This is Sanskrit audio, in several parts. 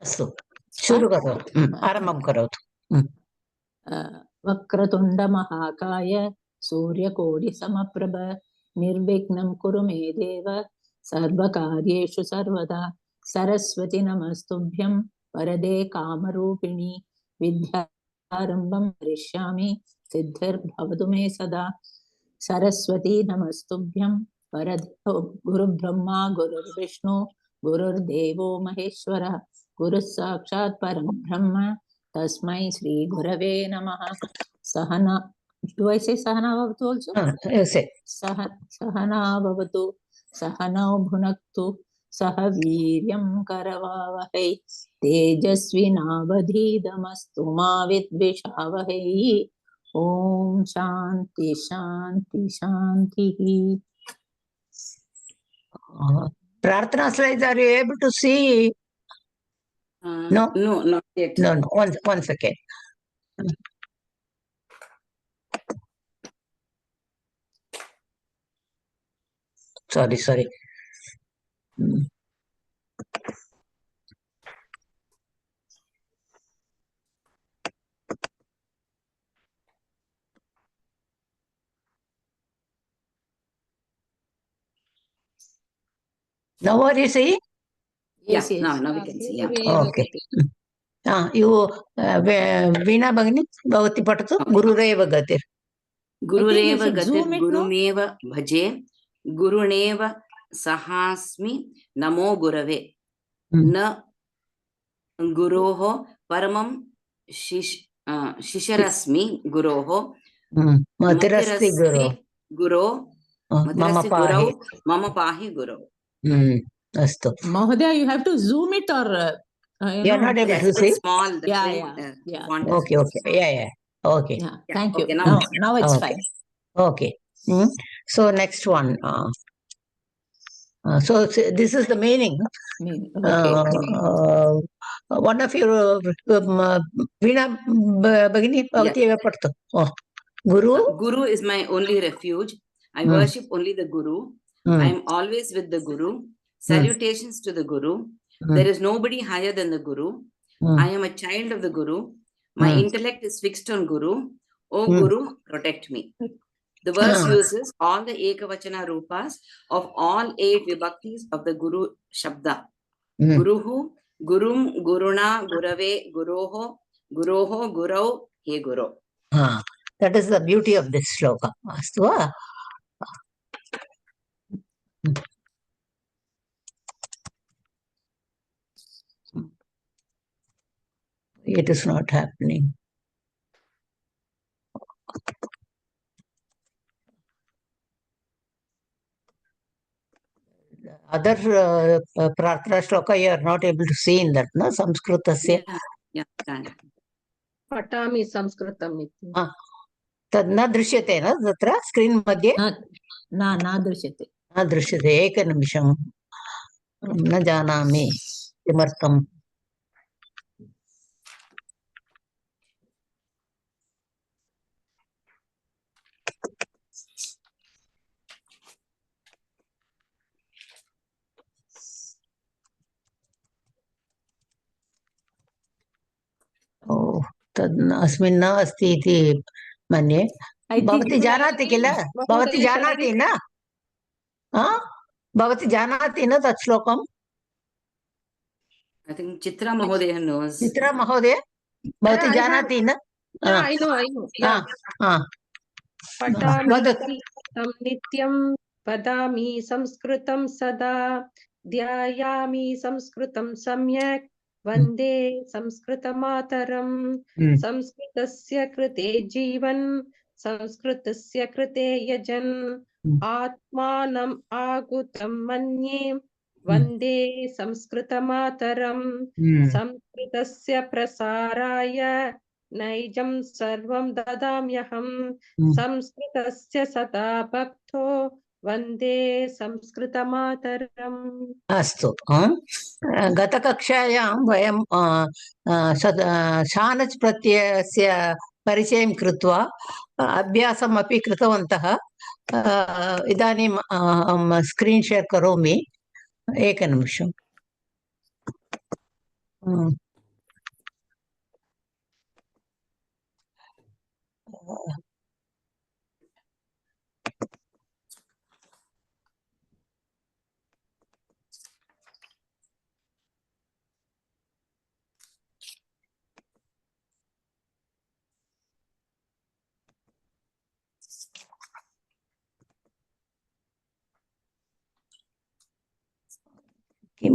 अस्तु शुरु करोतु आरम्भं करोतु वक्रतुण्डमहाकाय सूर्यकोटिसमप्रभ निर्विघ्नं कुरु मे देव सर्वकार्येषु सर्वदा सरस्वती नमस्तुभ्यं वरदे कामरूपिणि विद्यारम्भं करिष्यामि सिद्धिर्भवतु मे सदा सरस्वती नमस्तुभ्यं वरदे गुरुब्रह्मा गुरुर्विष्णु गुरुर्देवो महेश्वरः गुरुः साक्षात् परं ब्रह्म तस्मै श्री गुरवे नमः सहना सहना भवतु also सहना भवतु सहनौ भुनक्तु सह वीर्यं करवावहै तेजस्विनावधीतमस्तु मा विद्विषावहै ओम शांति शांति शांतिः. प्रार्थना slides, are you able to see? No, not yet. No, one second. Sorry. Now what do you see? Yes. Now we can see. Yeah. Okay. You Veena Bhagini Bhavati Patatu Gururev Gatir. Gururev Gatir Gurumeva Bhaje Guruneva Sahasmi Namo Gurave Na Guroho Paramam Shisharasmi Guroho Matirasti Guru Mama Pahi Guru. Astu. Mahodaya, you have to zoom it or you are not able to see? Small. Yeah. Okay. Yeah. Okay. Yeah. Thank you. Okay, now it's fine. Okay. So next one. So this is the meaning. Okay. One of your Veena Bhagini Bhavati Patatu. Guru is my only refuge. I worship only the Guru. I am always with the Guru. Salutations to the Guru. There is nobody higher than the Guru. I am a child of the Guru. My intellect is fixed on Guru. O Guru, protect me. The verse uses all the Ekavachana Rupas of all 8 Vibhaktis of the Guru Shabda. Guruhu, Gurum, Guruna, Gurave, Guroho, Gurau, He Guru. That is the beauty of this shloka. Astu. It is not happening. Other prarthana shloka you are not able to see in that, no? Sanskritasya. Yeah. Patami Sanskritam. Tad na drishyate na tatra screen madhye? Na drishyate. Na drishyate. Ekanimisham. Na janami. Kimartam. अस्मिन् न अस्ति इति मन्ये भवती जानाति किल भवती जानाति न भवती जानाति न तत् श्लोकम् I think Chitra Mahodaya knows. Chitra Mahodaya भवती जानाति न I know. Patami nityam padami samskritam sada dhyayami samskritam samyak Vande Samskritamataram Samskritasya krite jivan Samskritasya krite yajan Atmanam agutam manye Vande Samskritamataram Samskritasya prasaraya Naijam sarvam dadamyaham Samskritasya sada bhakto Vande Samskritamataram. अस्तु गतकक्षायां वयं शानच् प्रत्ययस्य परिचयं कृत्वा अभ्यासमपि कृतवन्तः इदानीं स्क्रीन् शेर् करोमि एकनिमिषम् किम्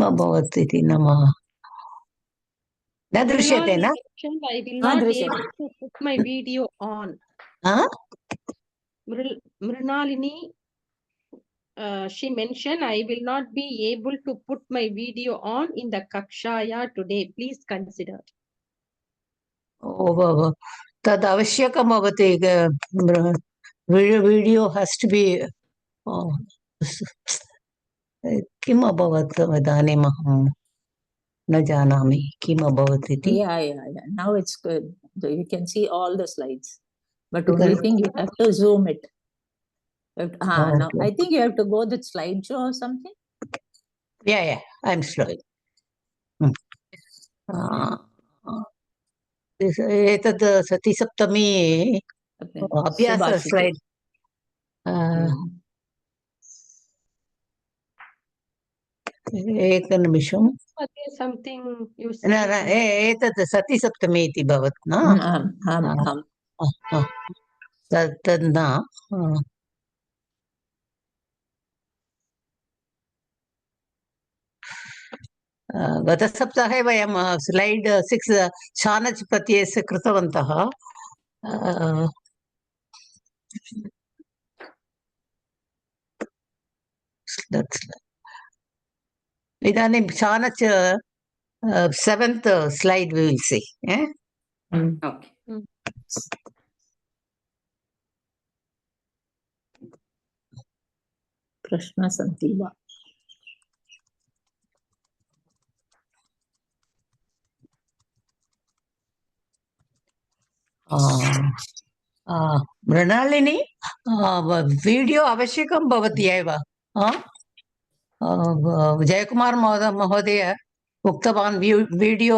अभवत् इति नाम न दृश्यते न? I will not able to put my video on. Mrinalini, she mentioned, I will not be able to put my video on in the Kakshaya today. Please consider. तद् आवश्यकं भवति वीडियो has to be किम् अभवत् इदानीम् अहं न जानामि किम् अभवत् इति. Yeah. Now it's good. You can see all the slides. But only thing you have to zoom it. Now I think you have to go the slideshow or something. Yeah, I'm slowing. एतद् सतिसप्तमी अभ्यास स्लैड् एकनिमिषम्. Something you न एतत् सतिसप्तमी इति भवत् न? तद् न. गतसप्ताहे वयं स्लैड् 6 शानच् प्रत्ययस्य कृतवन्तः. इदानीं शानच् 7th slide we will see. Okay. प्रश्न सन्ति वा? मृणालिनी वीडियो आवश्यकं भवति एव. जयकुमार महोदय उक्तवान् वीडियो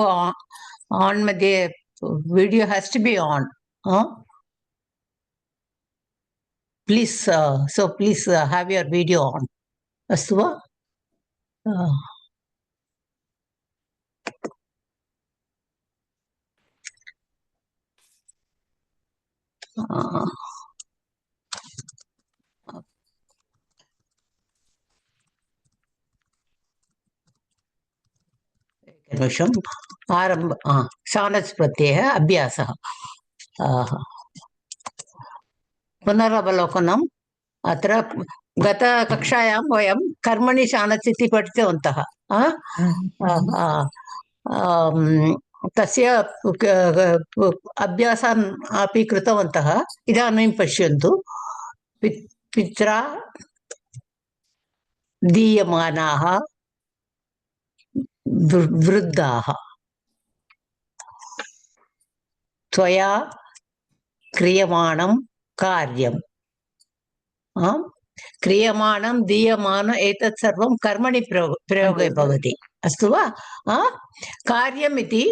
आन् मध्ये video has two B on. Please please have your video on. अस्तु वा? एकनिमिषम्. आरम्भ. शानच् प्रत्ययः अभ्यासः. पुनरवलोकनम्. अत्र गतकक्षायां वयं कर्मणि शानच् इति पठितवन्तः. तस्य अभ्यासान् अपि कृतवन्तः. इदानीं पश्यन्तु. पित्रा दीयमानाः वृद्धाः. त्वया क्रियमाणं कार्यं. क्रियमाणं दीयमानम् एतत् सर्वं कर्मणि प्रयोगे भवति. अस्तु वा? कार्यम् इति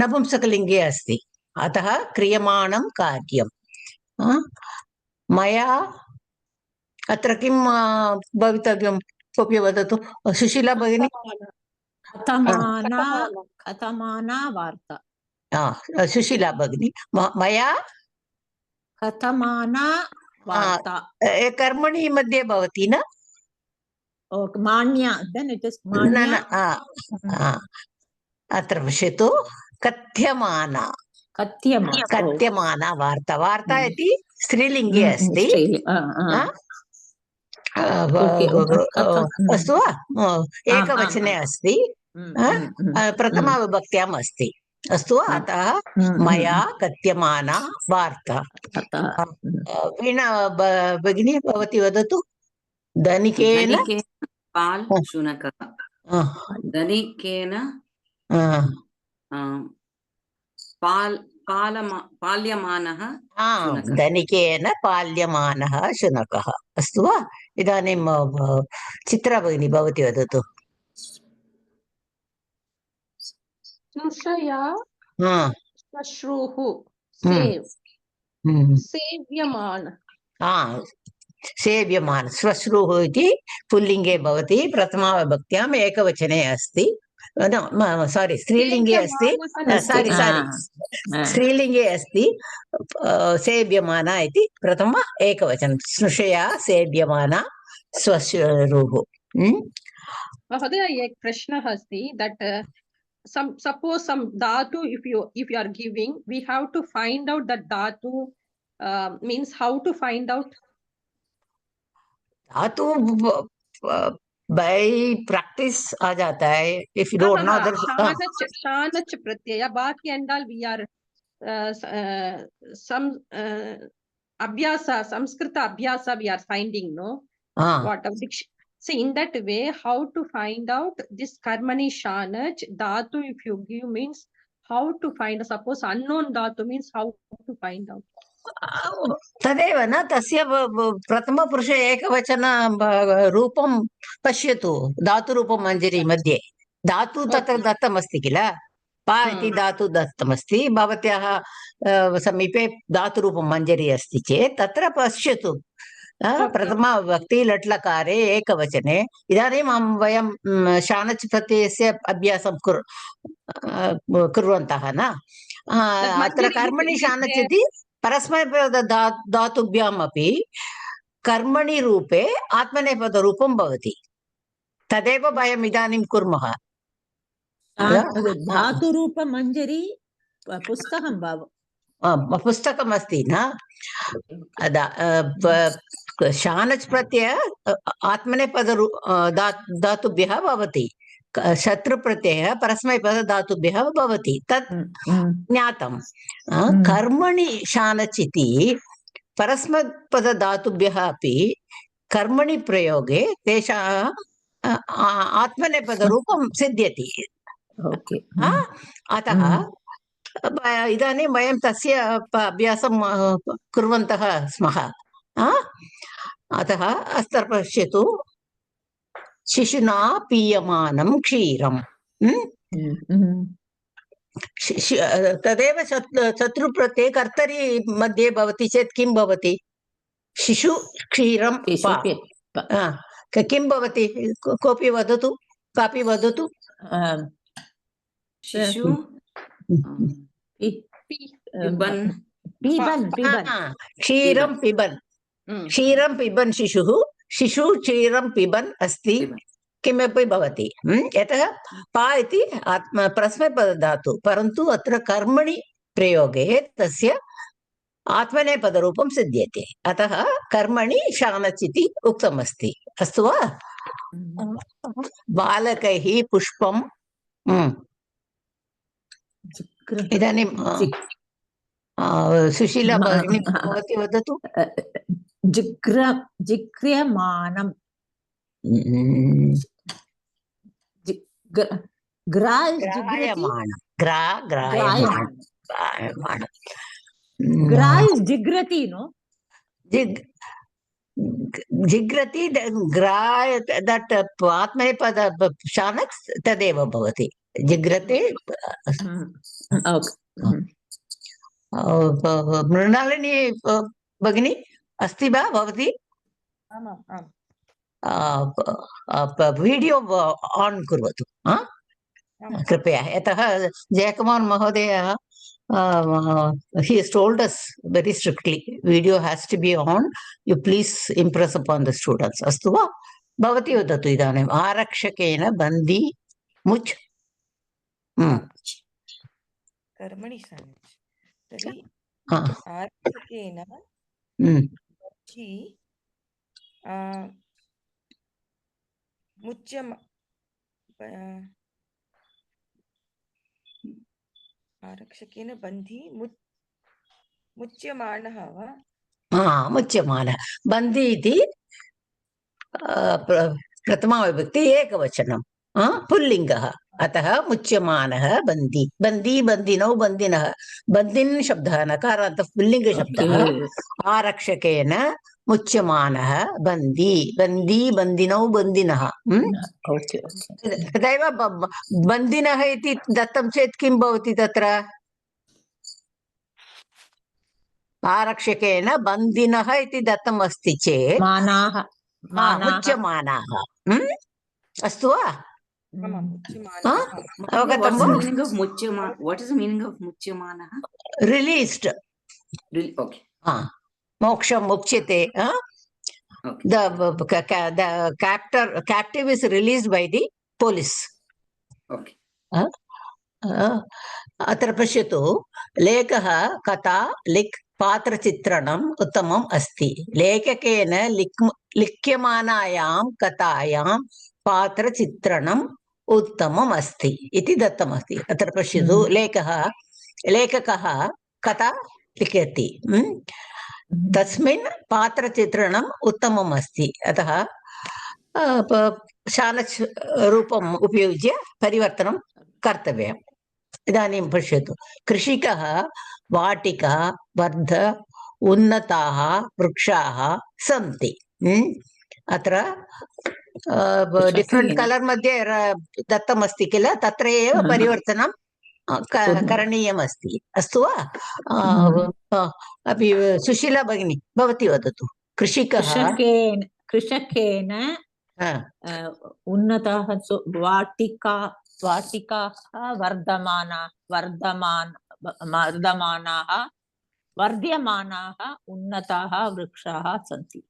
नपुंसकलिङ्गे अस्ति. अतः क्रियमाणं कार्यं. मया अत्र किं भवितव्यं? कोऽपि वदतु. सुशीला भगिनी. कथमाना वार्ता. सुशीला भगिनी. मया कथमाना वार्ता. कर्मणि मध्ये भवति न? मान्या. Then it is मान्या. अत्र पश्यतु. कथ्यमाना. कथ्यमाना वार्ता. वार्ता इति स्त्रीलिङ्गे अस्ति. अस्तु वा? एकवचने अस्ति. प्रथमाविभक्त्याम् अस्ति. अस्तु वा? अतः मया कथ्यमाना वार्ता. वीणा भगिनी भवती वदतु. धनिकेन पाल् शुनकः. धनिकेन पाल्यमानः. धनिकेन पाल्यमानः शुनकः. अस्तु वा? इदानीं चित्रा भगिनी भवती वदतु. Snushaya हा Shashruhu. हम्म Save. हम्म Sevyaman. हा सेव्यमान श्वश्रुः इति पुल्लिङ्गे भवति प्रथमाविभक्त्याम् एकवचने अस्ति सारी स्त्रीलिङ्गे अस्ति सारी स्त्रीलिङ्गे अस्ति सेव्यमाना इति प्रथम एकवचनं स्नुषया सेव्यमाना श्वश्रुः Mahodaya, ek prashna asti that suppose some dhatu if you are giving, we have to find out that dhatu means how to find out. धातु by practice आ जाता है if you don't know that Shanach pratyaya baki and all we are some abhyasa samskrita abhyasa we are finding, no? What of diction. So in that way, how to find out this karmani shanach dhatu if you give means how to find. Suppose unknown dhatu means how to find out. तदेव न तस्य प्रथमपुरुषे एकवचन रूपं पश्यतु धातुरूपं मञ्जरी मध्ये धातु तत्र दत्तमस्ति किल पा इति धातु दत्तमस्ति भवत्याः समीपे धातुरूपं मञ्जरी अस्ति चेत् तत्र पश्यतु प्रथमाविभक्ति लट्लकारे एकवचने इदानीं वयं शानच् प्रत्ययस्य अभ्यासं कुर्वन्तः न अत्र कर्मणि शानच् इति परस्मैपद धातुभ्याम् अपि कर्मणि रूपे आत्मनेपदरूपं भवति तदेव वयम् इदानीं कुर्मः धातुरूपमञ्जरी पुस्तकं पुस्तकमस्ति न शानच् प्रत्यय आत्मनेपद धातुभ्यः भवति शत्रुप्रत्ययः परस्मैपद धातुभ्यः भवति तत् ज्ञातं कर्मणि शानच् इति परस्मैपद धातुभ्यः अपि कर्मणि प्रयोगे तेषां आत्मनेपदरूपं सिद्ध्यति अतः इदानीं वयं तस्य अभ्यासं कुर्वन्तः स्मः अतः अत्र पश्यतु शिशुना पीयमानं क्षीरम् तदेव शत्रुप्रत्यये कर्तरि मध्ये भवति चेत् किं भवति शिशु क्षीरं किं भवति कोऽपि वदतु कापि वदतु शिशु क्षीरं पिबन् क्षीरं पिबन् शिशुः शिशु क्षीरं पिबन् अस्ति किमपि भवति यतः पा इति परस्मैपदधातु परन्तु अत्र कर्मणि प्रयोगे तस्य आत्मनेपदरूपं सिद्ध्यति अतः कर्मणि शानच् इति उक्तमस्ति अस्तु वा बालकैः पुष्पं इदानीं सुशीला भगिनी भवती वदतु जिग्र्यमाणं जिग्रति नो जिग्रति ग्राय दट् आत्मनेपद शानच् तदेव भवति जिग्रते मृणालिनी भगिनी अस्ति वा भवती वीडियो आन् कुर्वतु कृपया यतः जयकुमार महोदयः he has told us very strictly video has to be on you please impress upon the students अस्तु वा भवती वदतु इदानीम् आरक्षकेन बन्दी मुच् कर्मणि शानच् तर्हि आरक्षकेन आरक्षकेन बन्धी मुच्यमानः वा मुच्यमानः बन्दी इति प्रथमाविभक्ति एकवचनं पुल्लिङ्गः अतः मुच्यमानः बन्दी बन्दी बन्दिनौ बन्दिनः बन्दिन् शब्दः नकारान्तः पुल्लिङ्गशब्दः आरक्षकेन मुच्यमानः बन्दी बन्दी बन्दिनौ बन्दिनः ओके तथैव बन्दिनः इति दत्तं चेत् किं भवति तत्र आरक्षकेन बन्दिनः इति दत्तम् अस्ति चेत् मानाः मुच्यमानाः अस्तु वा अवगतं वा What is the meaning of muchyamana? Released. Okay. Moksham mukhyate. Okay. The captive is released by the police. Okay. अत्र पश्यतु लेखः कथा लिक् पात्रचित्रणम् उत्तमम् अस्ति लेखकेन लिख्यमानायां कथायां पात्रचित्रणम् उत्तमम् अस्ति इति दत्तमस्ति अत्र पश्यतु लेखकः कथा लिखति तस्मिन् पात्रचित्रणम् उत्तमम् अस्ति अतः शानच् रूपम् उपयुज्य परिवर्तनं कर्तव्यम् इदानीं पश्यतु कृषिकः वाटिका वर्ध उन्नताः वृक्षाः सन्ति अत्र डिफरेंट कलर मध्ये दत्तमस्ति किल तत्र एव परिवर्तनं करणीयमस्ति अस्तु वा अपि सुशीला भगिनी भवती वदतु कृषकेन उन्नताः वाटिकाः वर्ध्यमानाः उन्नताः वृक्षाः सन्ति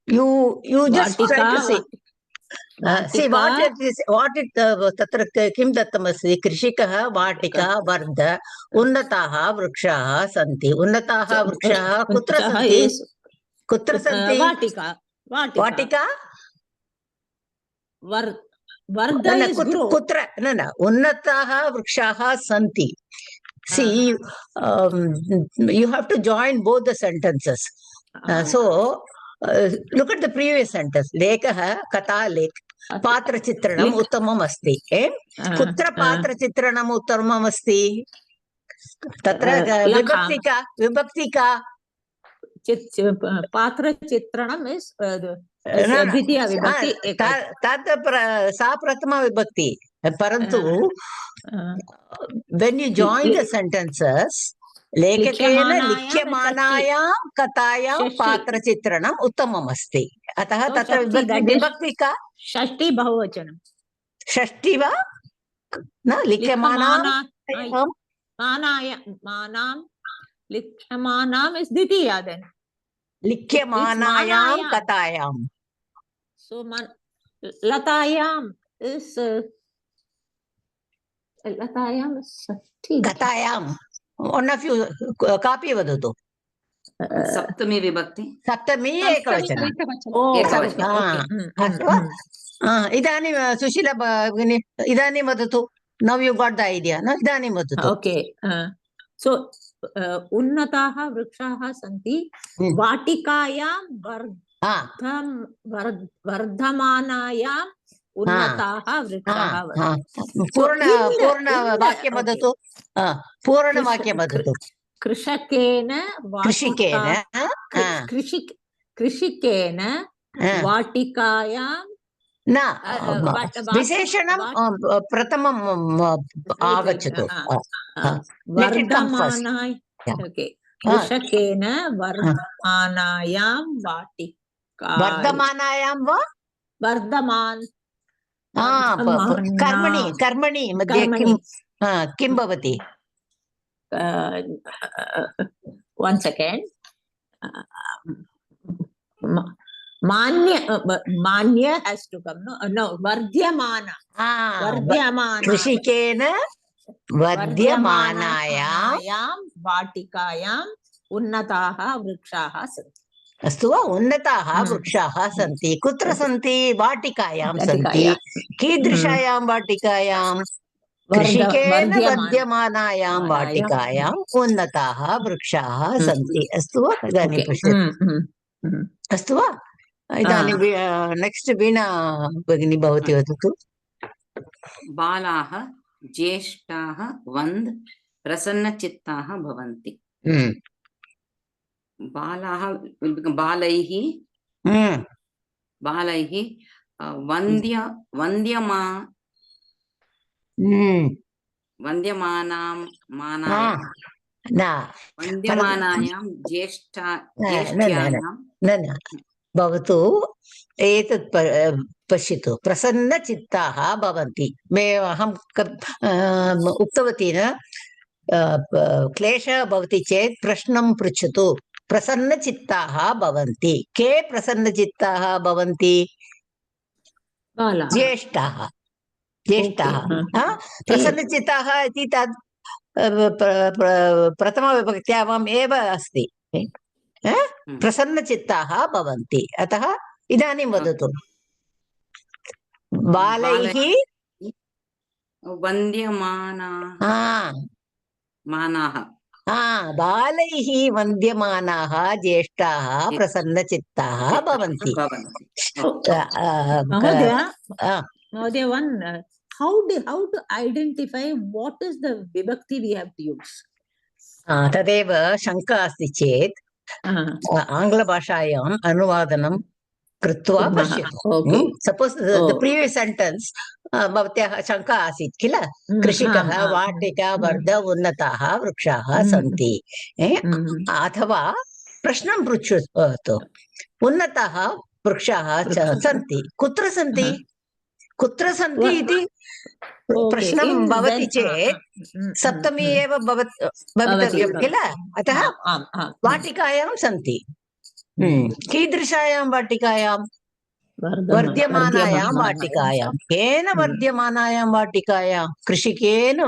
you just try to see what it तत्र किं दत्तमस्ति कृषिकः वाटिका वर्ध उन्नताः वृक्षाः सन्ति उन्नताः वृक्षाः कुत्र सन्ति वाटिका कुत्र न उन्नताः वृक्षाः सन्ति see you have to join both the sentences so look at the previous sentence lekah katha lek पात्रचित्रणम् उत्तमम् अस्ति कुत्र पात्रचित्रणम् उत्तमम् अस्ति तत्र विभक्तिका पात्रचित्रणम् इस् द्वितीया विभक्ति तत् सा प्रथमा विभक्ति परन्तु when you join the sentences लेखकेन लिख्यमानायां कथायां पात्रचित्रणम् उत्तमम् अस्ति अतः तत्र विभक्ति का षष्ठी बहुवचनं षष्ठी वा न लिख्यमानां लिख्यमानाम् इस् द्वितीया देन् लिख्यमानायां कथायां so लतायाम् इस् कथायां one of you कापि वदतु सप्तमी विभक्ति सप्तमी एकवचनं इदानीं सुशीला भगिनी इदानीं वदतु now you got the idea no इदानीं वदतु okay so उन्नताः वृक्षाः सन्ति वाटिकायां वर्धमानायां उन्नताः वृक्षाः पूर्णवाक्यं वदतु पूर्णवाक्यं वदतु कृषिकेन वाटिकायां न विशेषणं प्रथमं आगच्छतु कृषकेन वर्धमानायां वाटिका वर्धमानायां वा कर्मणि मध्ये किं भवति one second manya has to come no vardhyamana कृषिकेन वर्ध्यमानायां वाटिकायां उन्नताः वृक्षाः सन्ति अस्तु वा उन्नताः वृक्षाः सन्ति कुत्र सन्ति वाटिकायां सन्ति कीदृशायां वाटिकायां कृषिकेन वर्ध्यमानायां वाटिकायाम् उन्नताः वृक्षाः सन्ति अस्तु वा इदानीं पश्यतु अस्तु वा इदानीं नेक्स्ट् वीणा भगिनी भवती वदतु बालाः ज्येष्ठाः वन्द् प्रसन्नचित्ताः भवन्ति. Hmm. बालाः will become बालैः Hmm. बालैः वन्द्यमानां Hmm. मानायां न वन्द्यमानायां न ज्येष्ठ्यायां न भवतु एतत् पश्यतु प्रसन्नचित्ताः भवन्ति मे अहं उक्तवती न क्लेशः भवति चेत् प्रश्नं पृच्छतु प्रसन्नचित्ताः भवन्ति के प्रसन्नचित्ताः भवन्ति बालाः. ज्येष्ठाः प्रसन्नचित्ताः इति तद् प्रथमविभक्त्याम् एव अस्ति प्रसन्नचित्ताः भवन्ति अतः इदानीं वदतु बालैः वन्द्यमानाः बालैः वन्द्यमानाः ज्येष्ठाः प्रसन्नचित्ताः भवन्ति. Mहोदय, how to identify what is the vibhakti we have to use? तदेव शङ्का अस्ति चेत् आङ्ग्लभाषायाम् अनुवादनं कृत्वा पश्यतु. सपोस् द प्रीवियस् सेण्टेन्स् भवत्याः शङ्का आसीत् किल कृषिकः वाटिका वर्ध उन्नताः वृक्षाः सन्ति अथवा प्रश्नं पृच्छतु उन्नताः वृक्षाः सन्ति कुत्र सन्ति इति प्रश्नं भवति चेत् सप्तमी एव भवितव्यं किल अतः वाटिकायां सन्ति कीदृशायां वाटिकायां वर्ध्यमानायां वाटिकायां केन वर्ध्यमानायां वाटिकायां कृषिकेन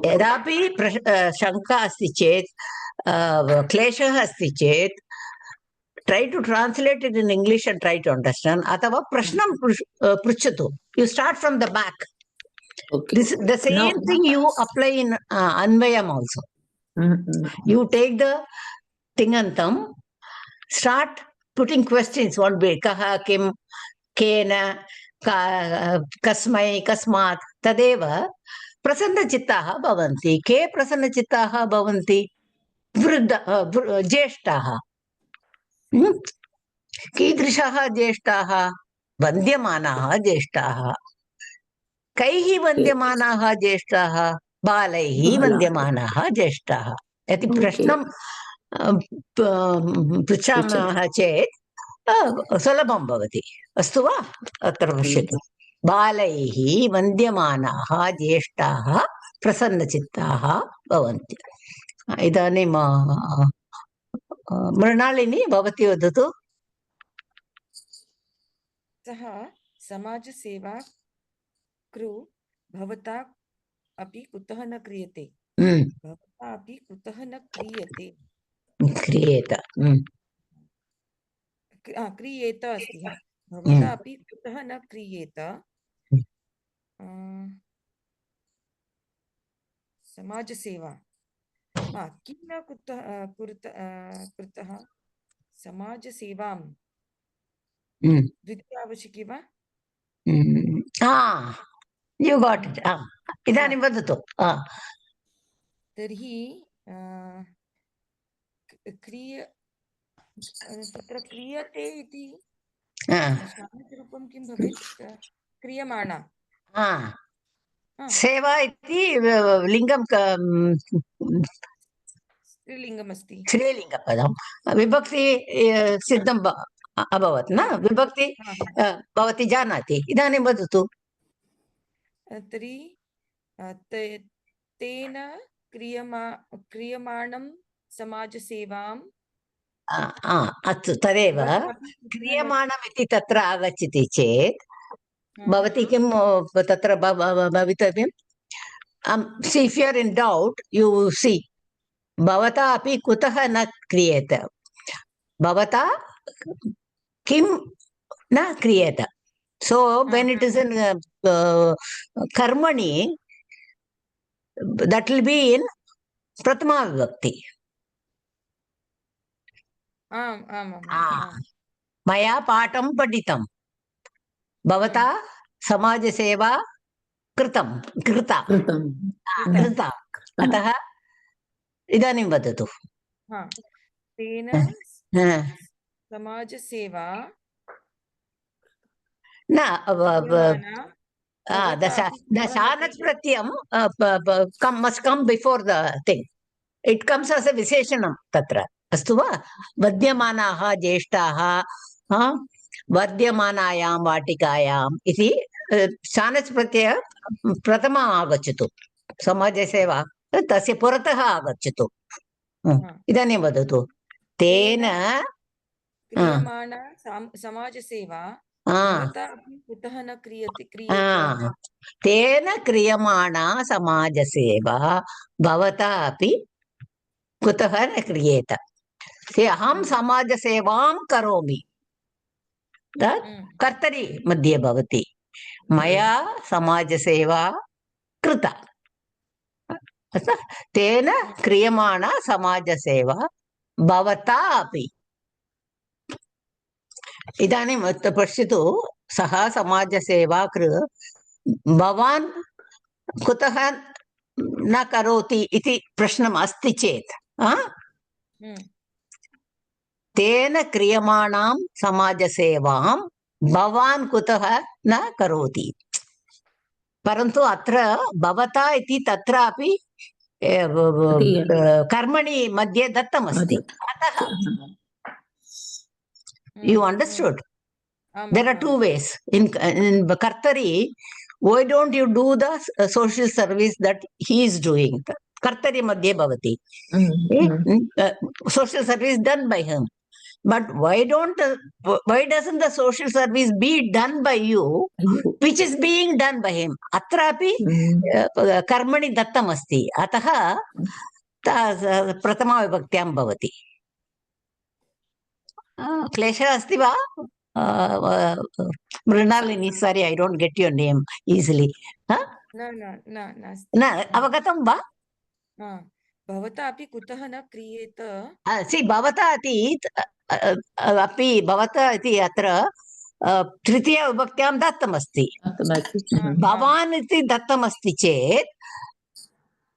यदापि शङ्का अस्ति चेत् क्लेशः अस्ति चेत् try to translate it in English and try to understand अथवा प्रश्नं पृच्छतु you start from the back. The same thing you apply in Anvayam also. You take the Tingantam, start putting questions one way kaha kim kena kasmai kasmat tadeva prasannachittaः bhavanti ke prasannachittaः bhavanti ज्येष्ठाः कीदृशाः ज्येष्ठाः वन्द्यमानाः ज्येष्ठाः कैः वन्द्यमानाः ज्येष्ठाः बालैः वन्द्यमानाः ज्येष्ठाः इति प्रश्नं पृच्छामः चेत् सुलभं भवति अस्तु वा अत्र पश्यतु बालैः वन्द्यमानाः ज्येष्ठाः प्रसन्नचित्ताः भवन्ति इदानीं मृणालिनी भवती वदतु सः समाजसेवा कृ भवता अपि कुतः न क्रियते भवता अपि कुतः न क्रियते क्रियेत अस्ति भवता अपि कुतः न क्रियेत समाजसेवा किं न कृतः समाजसेवां द्वितीया आवश्यकी वा you got it इदानीं वदतु तर्हि तत्र क्रियते इति रूपं किं भवेत् क्रियमाणा सेवा इति लिङ्गं स्त्रीलिङ्गमस्ति स्त्रीलिङ्गपदं विभक्ति सिद्धं अभवत् न विभक्ति भवती जानाति इदानीं वदतु तर्हि तेन क्रियमाणं समाजसेवां अस्तु तदेव क्रियमाणम् इति तत्र आगच्छति चेत् भवती किं तत्र भवितव्यं see if you are in doubt you see भवता अपि कुतः न क्रियेत भवता किं न क्रियेत so when it is in karmani that will be in prathama vibhakti मया पाठं पठितं भवता समाजसेवा कृता अतः इदानीं वदतु। तेन हा। समाजसेवा न क्रियमाणा the shanach pratyam must come before the thing. It comes as a visheshanam tatra. Astu va? Vadyamanaha jeshtaha vadyamanayaam vatikayam iti shanach pratyaya prathama agachyatu. Samajaseva tasya puratah agachyatu. Idanim vadatu. Tena क्रियमाणा समाजसेवा भवता अपि कुतः न क्रियेत तेन क्रियमाणा समाजसेवा भवता अपि कुतः न क्रियेत अहं समाजसेवां करोमि कर्तरि मध्ये भवति मया समाजसेवा कृता तेन क्रियमाणा समाजसेवा भवता अपि इदानीं पश्यतु सः समाजसेवा भवान् कुतः न करोति इति प्रश्नम् अस्ति चेत् तेन क्रियमाणां समाजसेवां भवान् कुतः न करोति परन्तु अत्र भवता इति तत्रापि कर्मणि मध्ये दत्तमस्ति अतः you understood there are two ways in kartari why don't you do the social service that he is doing kartari madhye bhavati social service done by him but why doesn't the social service be done by you which is being done by him atrapi karmani dattam asti atah prathama vibhaktyam bhavati क्लेशः अस्ति वा मृणालिनी सारी I don't get your name easily न अवगतं वा भवता अपि कुतः न क्रियेत भवता अपि भवता इति अत्र तृतीयविभक्त्यां दत्तमस्ति भवान् इति दत्तमस्ति चेत्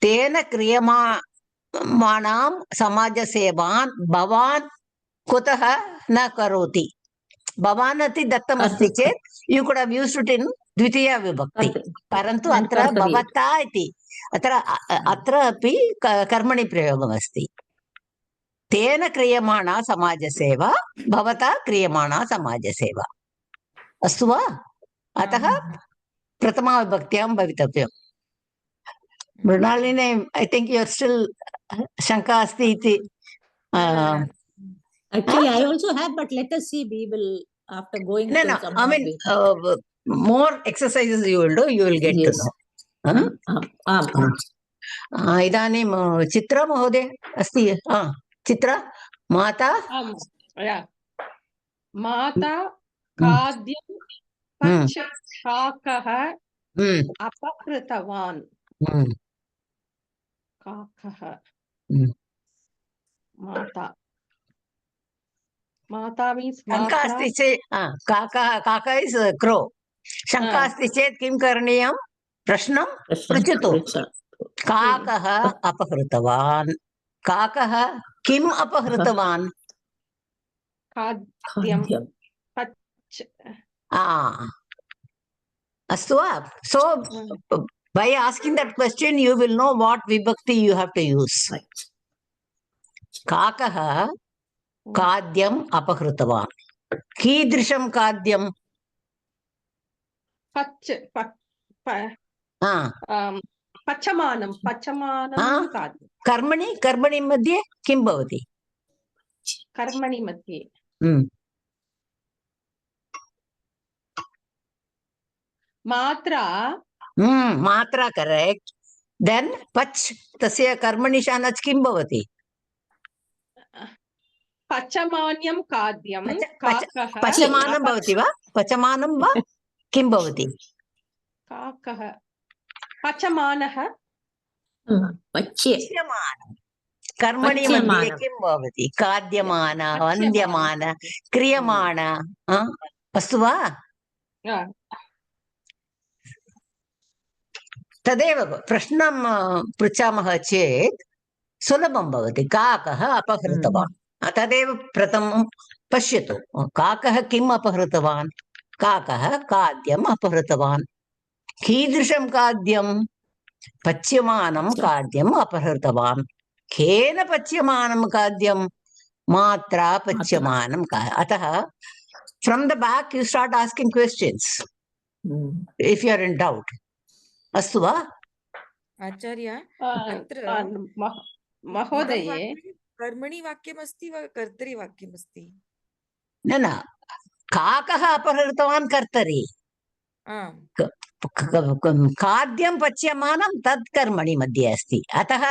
तेन क्रियमाणां समाजसेवान् भवान् कुतः न करोति भवान् इति दत्तमस्ति चेत् यू कुड हैव यूज्ड इट इन द्वितीया विभक्ति परन्तु अत्र भवता इति अत्र अपि कर्मणि प्रयोगमस्ति तेन क्रियमाणा समाजसेवा भवता क्रियमाणा समाजसेवा अस्तु वा अतः प्रथमा विभक्त्यां भवितव्यम् Mrinalini I think you are still शङ्का अस्ति इति Actually, I also have, but let us see. We will after going. No. I mean, more exercises you will do. You will get to know. इदानीं चित्रा महोदय अस्ति चित्रा माता माता खाद्यं पक्षशाकः अपहृतवान् काकः माता माता means शङ्का अस्ति चेत् काका इस् क्रो शङ्का अस्ति चेत् किं करणीयं प्रश्नं पृच्छतु काकः अपहृतवान् काकः किम् अपहृतवान् खाद्यं अस्तु वा so by asking that question you will know what vibhakti you have to use काकः खाद्यम् अपहृतवान् कीदृशं खाद्यं पचमानं खाद्यं कर्मणि मध्ये किं भवति कर्मणि मध्ये मात्रा करेक्ट देन पच् तस्य कर्मणि शानच् किं भवति पचमान्यं खाद्यं पचमानं भवति वा पचमानं वा किं भवति काकः पचमानः पच्यमानं कर्मणि मध्ये किं भवति खाद्यमान वन्द्यमान क्रियमाण अस्तु वा तदेव प्रश्नं पृच्छामः चेत् सुलभं भवति। काकः अपहृतवान्, तदेव प्रथमं पश्यतु। काकः किम् अपहृतवान्? काकः खाद्यम् अपहृतवान्। कीदृशं खाद्यं? पच्यमानं खाद्यम् अपहृतवान्। केन पच्यमानं खाद्यं? मात्रा पच्यमानं अतः from the back you start asking questions if you are in doubt. अस्तु वा आचार्य? अत्र महोदये कर्मणि वाक्यमस्ति वा कर्तरि वाक्यमस्ति? न न, काकः अपहृतवान् कर्तरि, खाद्यं पच्यमानं तत् कर्मणि मध्ये अस्ति। अतः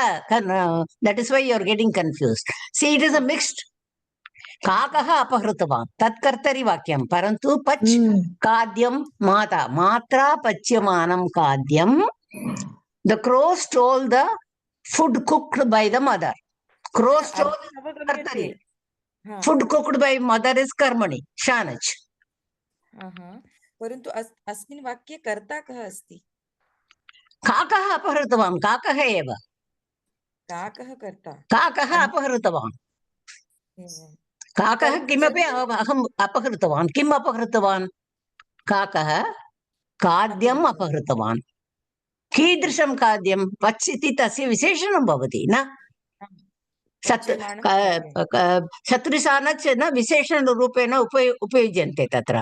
that is why U R getting confused. C it is a mixed. काकः अपहृतवान् तत् कर्तरि वाक्यं, परन्तु पच् खाद्यं मात्रा पच्यमानं खाद्यं। The crow stole the food cooked by the mother. Crow stole kartari. Food cooked by mother is karmani, shanach. परन्तु अस्मिन् वाक्ये कर्ता कः अस्ति? काकः अपहृतवान्, काकः एव। काकः कर्ता? काकः अपहृतवान्। काकः किमपि अहम् अपहृतवान्। किम् अपहृतवान्? काकः खाद्यम् अपहृतवान्। कीदृशं खाद्यं? पच् इति तस्य विशेषणं भवति न? शत्रुसानच् न विशेषणरूपेण उपयुज्यन्ते तत्र।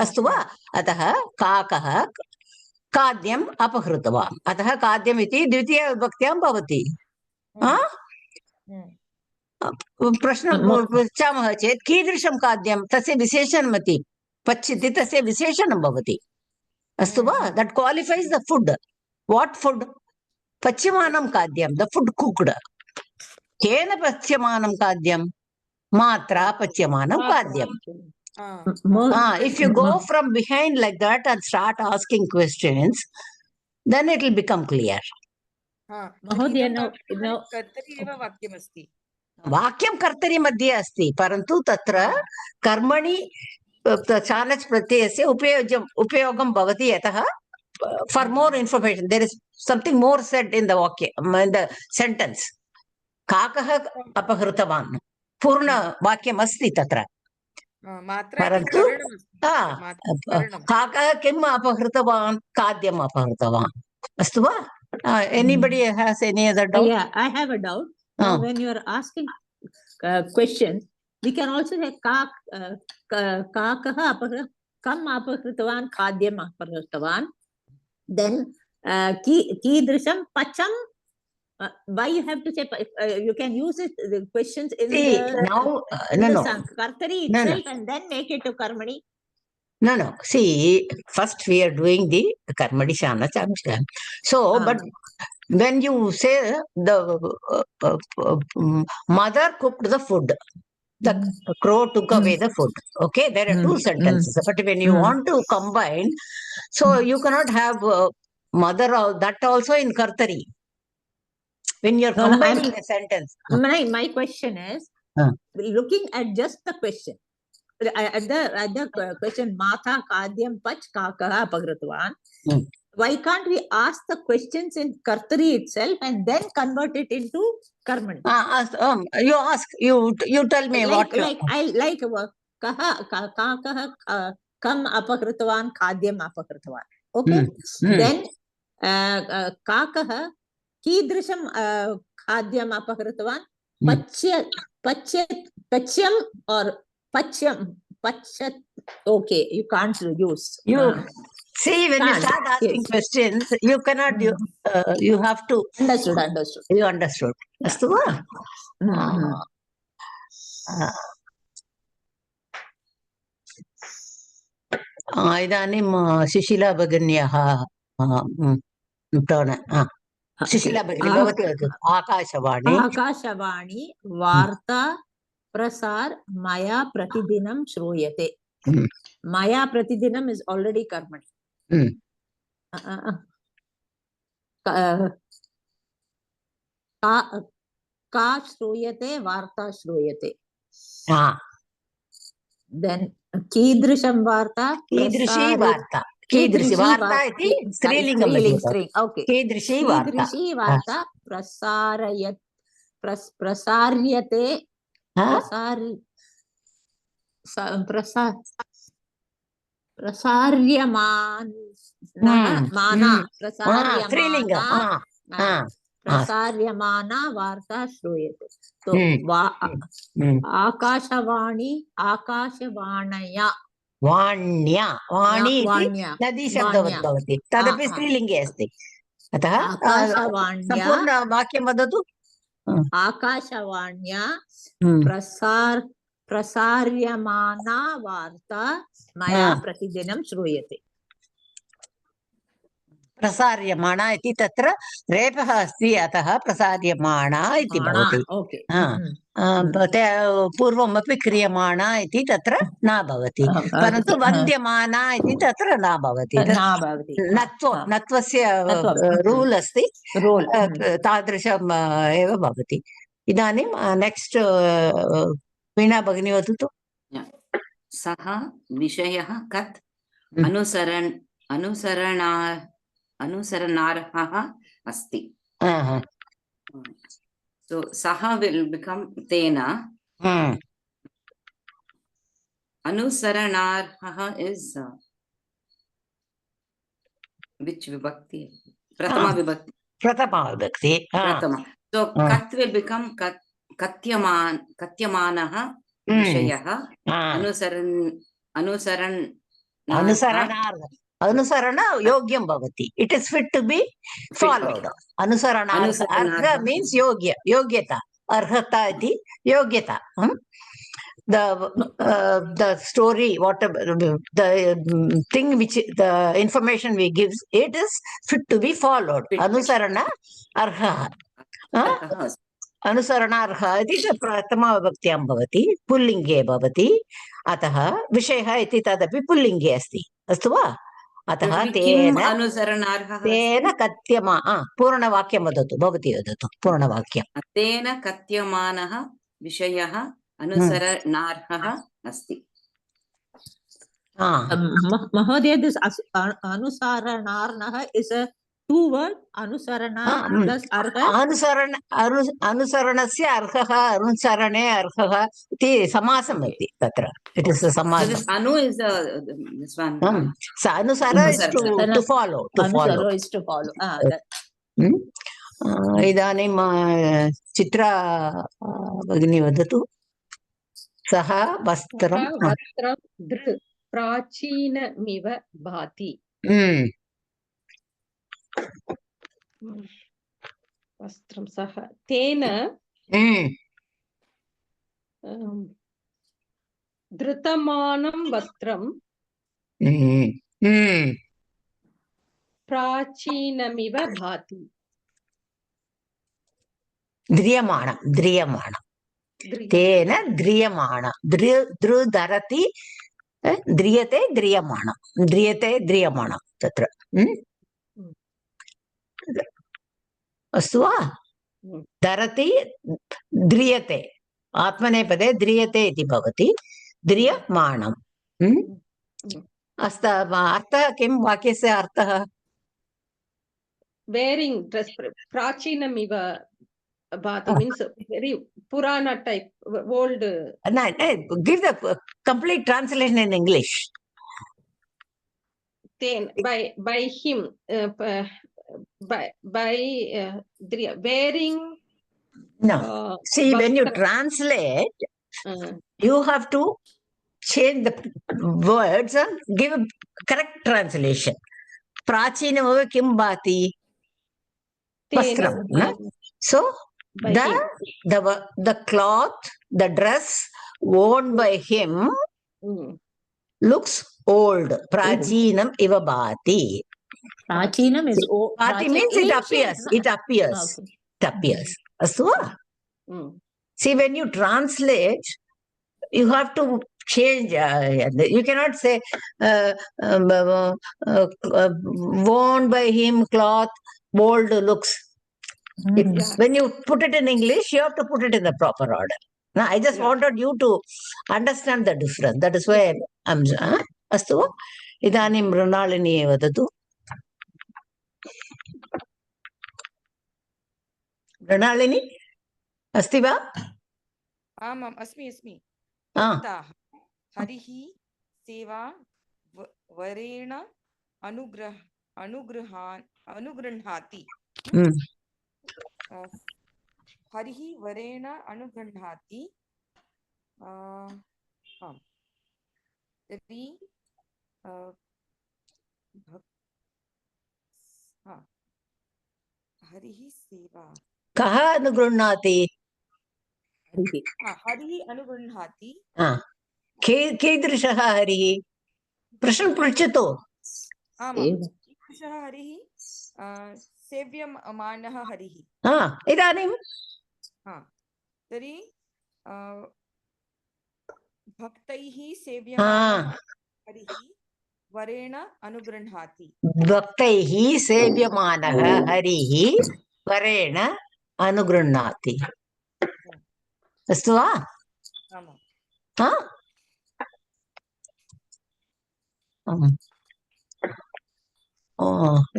अस्तु वा? अतः काकः खाद्यम् अपहृतवान्, अतः खाद्यम् इति द्वितीयविभक्त्यां भवति। प्रश्नं पृच्छामः चेत् कीदृशं खाद्यं? तस्य विशेषणमति पच् इति तस्य विशेषणं भवति। अस्तु वा? That qualifies the food. What food? पच्यमानं खाद्यं, द फुड् कुक्ड्। केन पच्यमानं खाद्यं? मात्रा पच्यमानं खाद्यं। If you go from behind like that and start asking questions, then it will become clear. कर्तरि एव वाक्यमस्ति। वाक्यं कर्तरि मध्ये अस्ति, परन्तु तत्र कर्मणि चानच् प्रत्ययस्य उपयोगं भवति। यतः for more information there is something more said in the sentence. काकः अपहृतवान् पूर्णवाक्यम् अस्ति तत्र, परन्तु काकः किम् अपहृतवान्? खाद्यम् अपहृतवान्। अस्तु वा? Anybody has any other doubt? Yeah, I have a doubt. When you are asking questions, we can also say काकः कम् अपहृतवान्? खाद्यम् अपहृतवान्। Then कीदृशं पचम्? Why you have to say? You can use it the questions in the kartari itself and then make it to karmani. No. See, first we are doing the karmani shanach. So, but when you say the mother cooked the food, the crow took away the food. Okay, there are two sentences. But when you want to combine, so you cannot have mother that also in kartari. When you're combining a sentence. My question is, looking at just the question, at the question, Mata Kadyam Pach Kakaha Apahritvan, why can't we ask the questions in kartari itself and then convert it into karmani? You ask, you tell me what. Kakaha Kam Apahritvan Kadyam Apahritvan. Okay. Then Kakaha कीदृशं खाद्यम् अपहृतवान्? पच्यम् or पच्यम्. Okay, you can't use. See, when you start asking questions, you cannot. You have to. Understood. You understood. Astu va? इदानीं सुशीला भगिन्याः turn. सुशीला भगिनी भवती वदतु। आकाशवाणी वार्ता प्रसार मया प्रतिदिनं श्रूयते। मया प्रतिदिनम् is already कर्मणि। का श्रूयते? वार्ता श्रूयते। Then कीदृशं वार्ता? कीदृशी वार्ता। कीदृशी वार्ता इति स्त्रीलिङ्गम् इति भवति। ओके कीदृशी वार्ता कीदृशी वार्ता प्रसार्यते प्रसार्यमाना वार्ता श्रूयते। तो आकाशवाणी आकाशवाण्या वाण्या वाणी इति नदीशब्दवत् भवति, तदपि स्त्रीलिङ्गे अस्ति। अतः सम्पूर्ण वाक्यं वदतु। आकाशवाण्या प्रसार्यमाना वार्ता मया प्रतिदिनं श्रूयते। प्रसार्यमाणा इति तत्र रेफः अस्ति, अतः प्रसार्यमाणा इति भवति। पूर्वमपि क्रियमाणा इति तत्र न भवति, परन्तु वन्द्यमाना इति तत्र न भवति। नत्वस्य रूल् अस्ति, तादृशम् एव भवति। इदानीं नेक्स्ट् वीणा भगिनी वदतु। सः विषयः कत् अनुसरणार्हः अस्ति। So saha will become tena. Anusaranarha is which vibhakti? Prathama vibhakti. Prathama vibhakti. Prathama. So kat will become katyamanaha vishayaha. Anusarana yogyam bhavati. It is fit to be followed. Anusarana arha means yogyata. Arhata iti yogyata. The story, whatever the thing which the information we give, it is fit to be followed. Anusarana arha. अनुसरणार्हः इति प्रथमाविभक्त्यां भवति, पुल्लिङ्गे भवति। अतः विषयः इति तदपि पुल्लिङ्गे अस्ति, अस्तु वा? अतः तेन कथ्यमा पूर्णवाक्यं वदतु, भवती वदतु पूर्णवाक्यं। तेन कथ्यमानः विषयः अनुसरणार्हः अस्ति। महोदय, this अनुसरणार्हः is a two word. अनुसरणा plus अर्हः। अनुसरणस्य अर्हः, अनुसरणे अर्हः इति समासम् अस्ति तत्र। It is a समासम्. Anu is this one. Anusara is to follow. Anusara is to follow. इदानीं चित्रा भगिनी वदतु। सः वस्त्रं प्राचीनमिव भाति। वस्त्रं सः तेन धृतमानं वस्त्रं प्राचीनमिव भाति। ध्रियमाणं तेन ध्रियमाणं धरति ध्रियते ध्रियमाणं तत्र। अस्तु वा? धरति ध्रियते, आत्मनेपदे ध्रियते इति भवति, ध्रियमाणम्। अर्थः किं? वाक्यस्य अर्थः wearing dress. प्राचीनमिव भाति means very purana type, old. Give the complete translation in English. Then by him, wearing. No, see, when you translate, you have to change the words and give a correct translation. Prachinam kim bhati? Vastram. So the cloth, the dress worn by him looks old. Prachinam iva bhati. Prachinam is old. Bhati means it appears. It appears. Okay. It appears. Astu? See, when you translate, you have to change. You cannot say worn by him cloth, old looks. When you put it in English, you have to put it in the proper order. Now, I just wanted you to understand the difference. That is why I'm. Astu? इदानीं मृणालिनी वदतु। मृणालिनी अस्ति वा? आमाम् अस्मि अस्मि। आ। भक्ताः हरिः सेवा वरेण अनुगृह्णाति। हरिः वरेण अनुगृह्णाति। तर्हि हरिः सेवा कः अनुगृह्णाति? हरिः अनुगृह्णाति। कीदृशः हरिः? प्रश्नं पृच्छतु। कीदृशः हरिः? सेव्यमानः हरिः। इदानीं तर्हि भक्तैः सेव्यमानः हरिः वरेण अनुगृह्णाति। भक्तैः सेव्यमानः हरिः वरेण अनुगृह्णाति। अस्तु वा?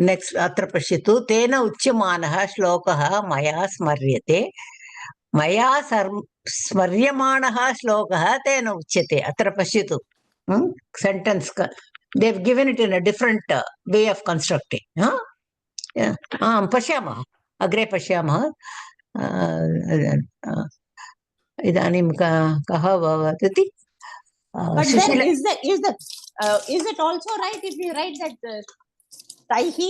नेक्स्ट् अत्र पश्यतु। तेन उच्यमानः श्लोकः मया स्मर्यते। मया स्मर्यमाणः श्लोकः तेन उच्यते। अत्र पश्यतु sentence they have given it in a different way of constructing. पश्यामः, अग्रे पश्यामः। इदानीं कः वदति? But then is it also right if we write that taihi?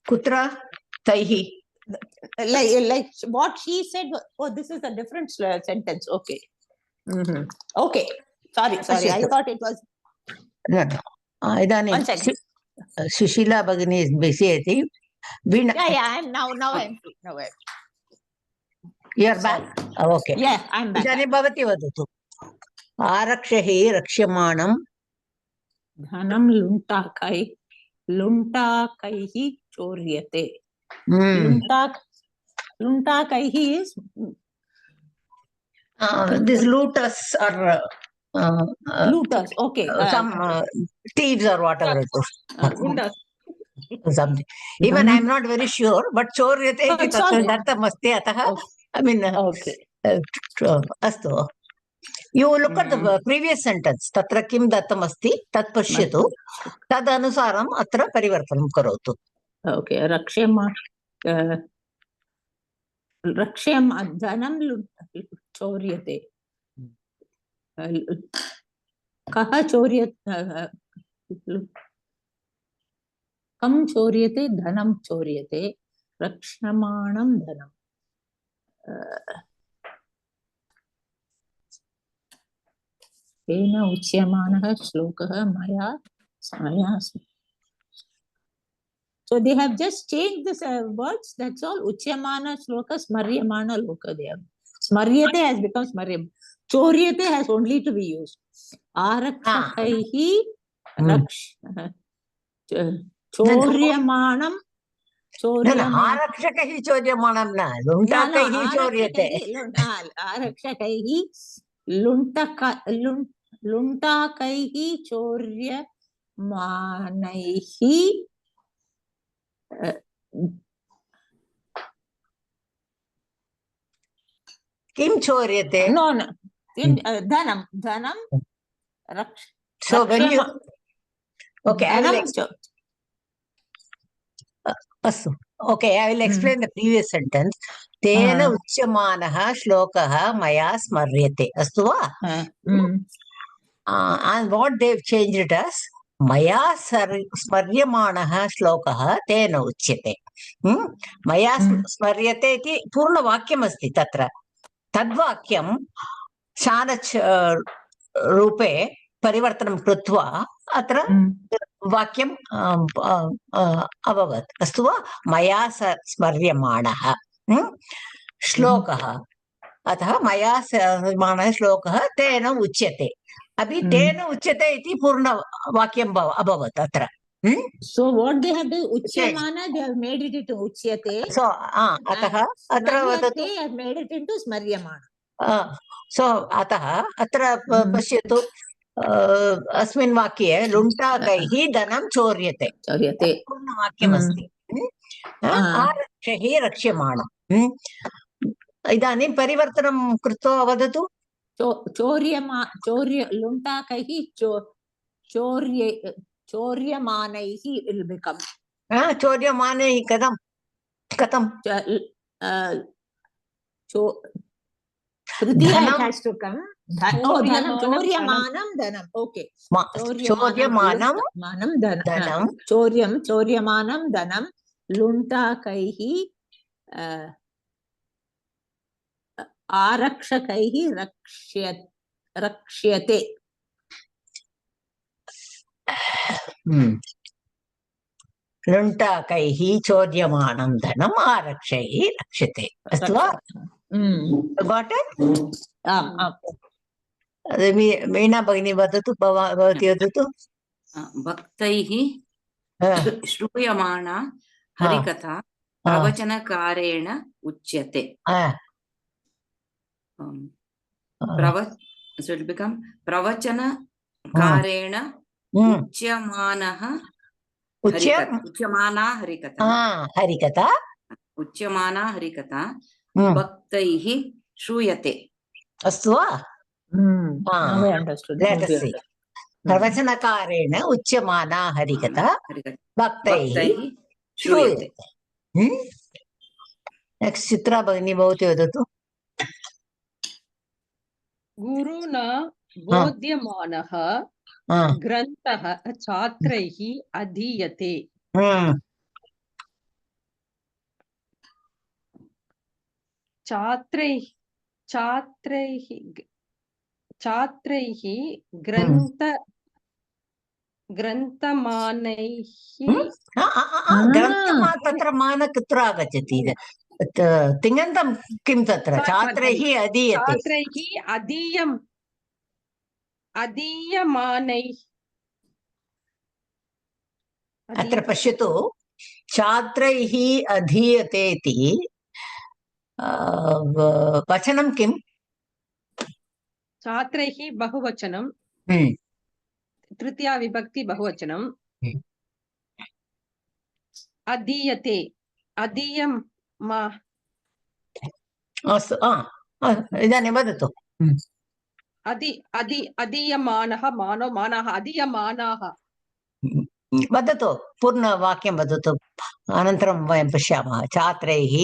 Kutra taihi? Like what she said. Oh, this is a different sentence. Okay. Okay. Sorry. I thought it was. No. Idani. Sushila Bhagini is busy, I think. Yeah. I'm now. I'm free. Now I'm. You are back. Okay. Yeah, I'm back. Idani bhavati vadatu. Arakshahi rakshamanam. Dhanam luntakaihi choryate. Luntakaihi is. These looters are. Looters, okay. Some thieves or whatever it is. Something. Even I am not very sure, but choryate iti tatham asti atah. I mean, okay. Astu. You look at the previous sentence. Tatra kim dattam asti tat pashyatu. Tad anusaram atra parivartanam karotu. Okay. Raksham dhanam choryate. कः चोर्यते? कं चोर्यते? धनं चोर्यते। रक्षमाणं धनं। तेन उच्यमानः श्लोकः मया. So they have just changed this words. That's all. Uchyamana shloka, smaryamana loka. They have. Smaryate has become smaryam. Choryate has only to be used. Arakshakaihi choryamanam. Arakshakaihi choryamanam na. Luntakaihi choryate. Arakshakaihi luntakaihi choryamanaihi. Kim choryate? No. Dhanam. So when you. Okay, I will explain the previous sentence. Tena uchyamanaha shlokaha maya smaryate. Astu va? And what they've changed it as maya smaryamanaha shlokaha tena uchyate. Maya smaryate iti purna vakyam asti tatra. Tadvakyam Chanach रूपे परिवर्तनं कृत्वा अत्र वाक्यं अभवत्। अस्तु वा? मया स्मर्यमाणः श्लोकः। अतः मया स्मर्यमाणः श्लोकः तेन उच्यते। अपि तेन उच्यते इति पूर्णवाक्यं अभवत् अत्र। So what they have done, uchyamana, they have made it into uchyate. So अतः अत्र वदतु. They have made it into smaryamana. So अतः अत्र पश्यतु अस्मिन् वाक्ये लुण्टाकैः धनं चोर्यते चोर्यते पूर्णवाक्यमस्ति आरक्षैः रक्ष्यमाणम् इदानीं परिवर्तनं कृत्वा वदतु लुण्टाकैः चोर्यमानैः will become चोर्यमानैः कथं तृतीया it has to come चोर्यमानं धनम् ओके चोर्यमानं धनं चोर्यमानं धनं लुण्टाकैः आरक्षकैः रक्ष्यते लुण्टाकैः चोर्यमाणं धनम् आरक्षैः रक्ष्यते अस्तु वा Got it? मीना भगिनी वदतु भवती वदतु भक्तैः श्रूयमाणा हरिकथा प्रवचनकारेण उच्यते so it will become प्रवचनकारेण उच्यमानः उच्यमाना हरिकथा भक्तैः श्रूयते अस्तु वा प्रवचनकारेण उच्यमाना हरिकथा भक्तैः श्रूयते नेक्स्ट चित्रा भगिनी भवती वदतु गुरुना बोध्यमानः ग्रन्थः छात्रैः अधीयते छात्रैः ग्रन्थमानैः तत्र मान कुत्र आगच्छति तिङन्तं किं तत्र छात्रैः अधीयते छात्रैः अधीयमानैः अत्र पश्यतु छात्रैः अधीयते इति वचनं किम् छात्रैः बहुवचनं तृतीया विभक्ति बहुवचनं अधीयते अधीयम् अस्तु इदानीं वदतु अधीयमानः मानः अधीयमानाः वदतु पूर्णवाक्यं वदतु अनन्तरं वयं पश्यामः छात्रैः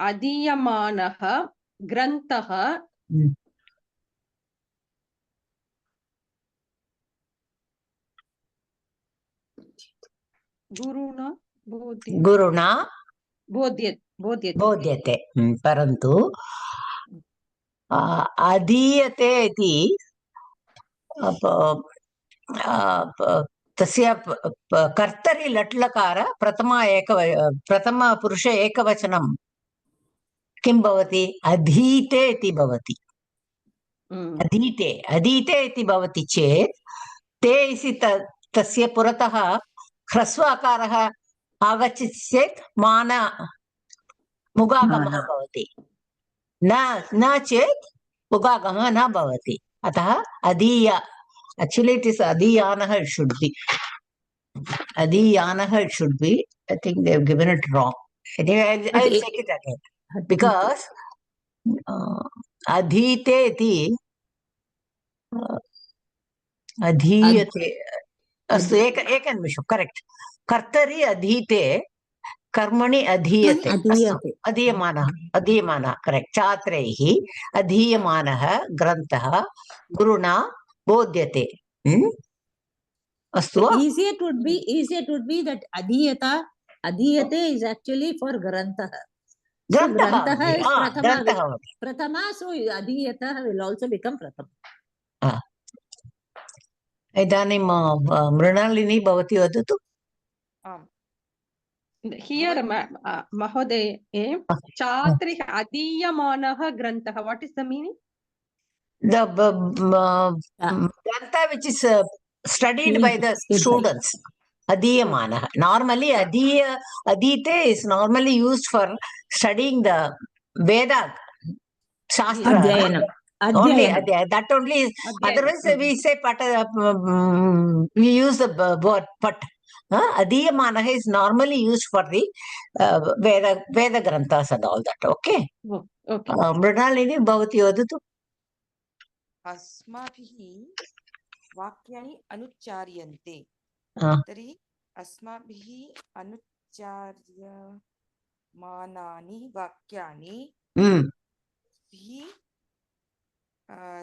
अधीयमानः ग्रन्थः गुरुणा बोध्यते परन्तु अधीयते इति तस्य कर्तरि लट्लकार प्रथम पुरुष एकवचनं किं भवति अधीते इति भवति अधीते इति भवति चेत् ते इति तस्य पुरतः ह्रस्वाकारः आगच्छति चेत् मान मुगागमः भवति न चेत् मुगागमः न भवति अतः अधीय actually it is adhiyanah it should be I think they have given it wrong anyway I'll take it again because adhite iti adhiyate astu ekanimisha correct kartari adhite कर्मणि अधीयते अधीयमानः करेक्ट छात्रैः अधीयमानः ग्रन्थः गुरुणा बोध्यते अस्तु easier would be that adhiyate is actually for grantah is prathama so adhiyatah will also become prathama इदानीं मृणालिनी भवती वदतु Here, Mahoday, Chatrih Adhiyamanah Grantah. What is the meaning? The Grantha which is studied by the students. Adhiyamanah. Normally, Adhite is normally used for studying the Veda, Shastra. Only Adhyayana. that only is, Adhyayana. otherwise we say we use the word pat. Adhiyamanaha is normally used for the Veda Granthas and all that. Okay. Okay. Mrinalini, bhavati vadatu. अस्माभिः वाक्यानि अनुच्चार्यन्ते तर्हि अस्माभिः अनुच्चार्यमानानि वाक्यानि भिः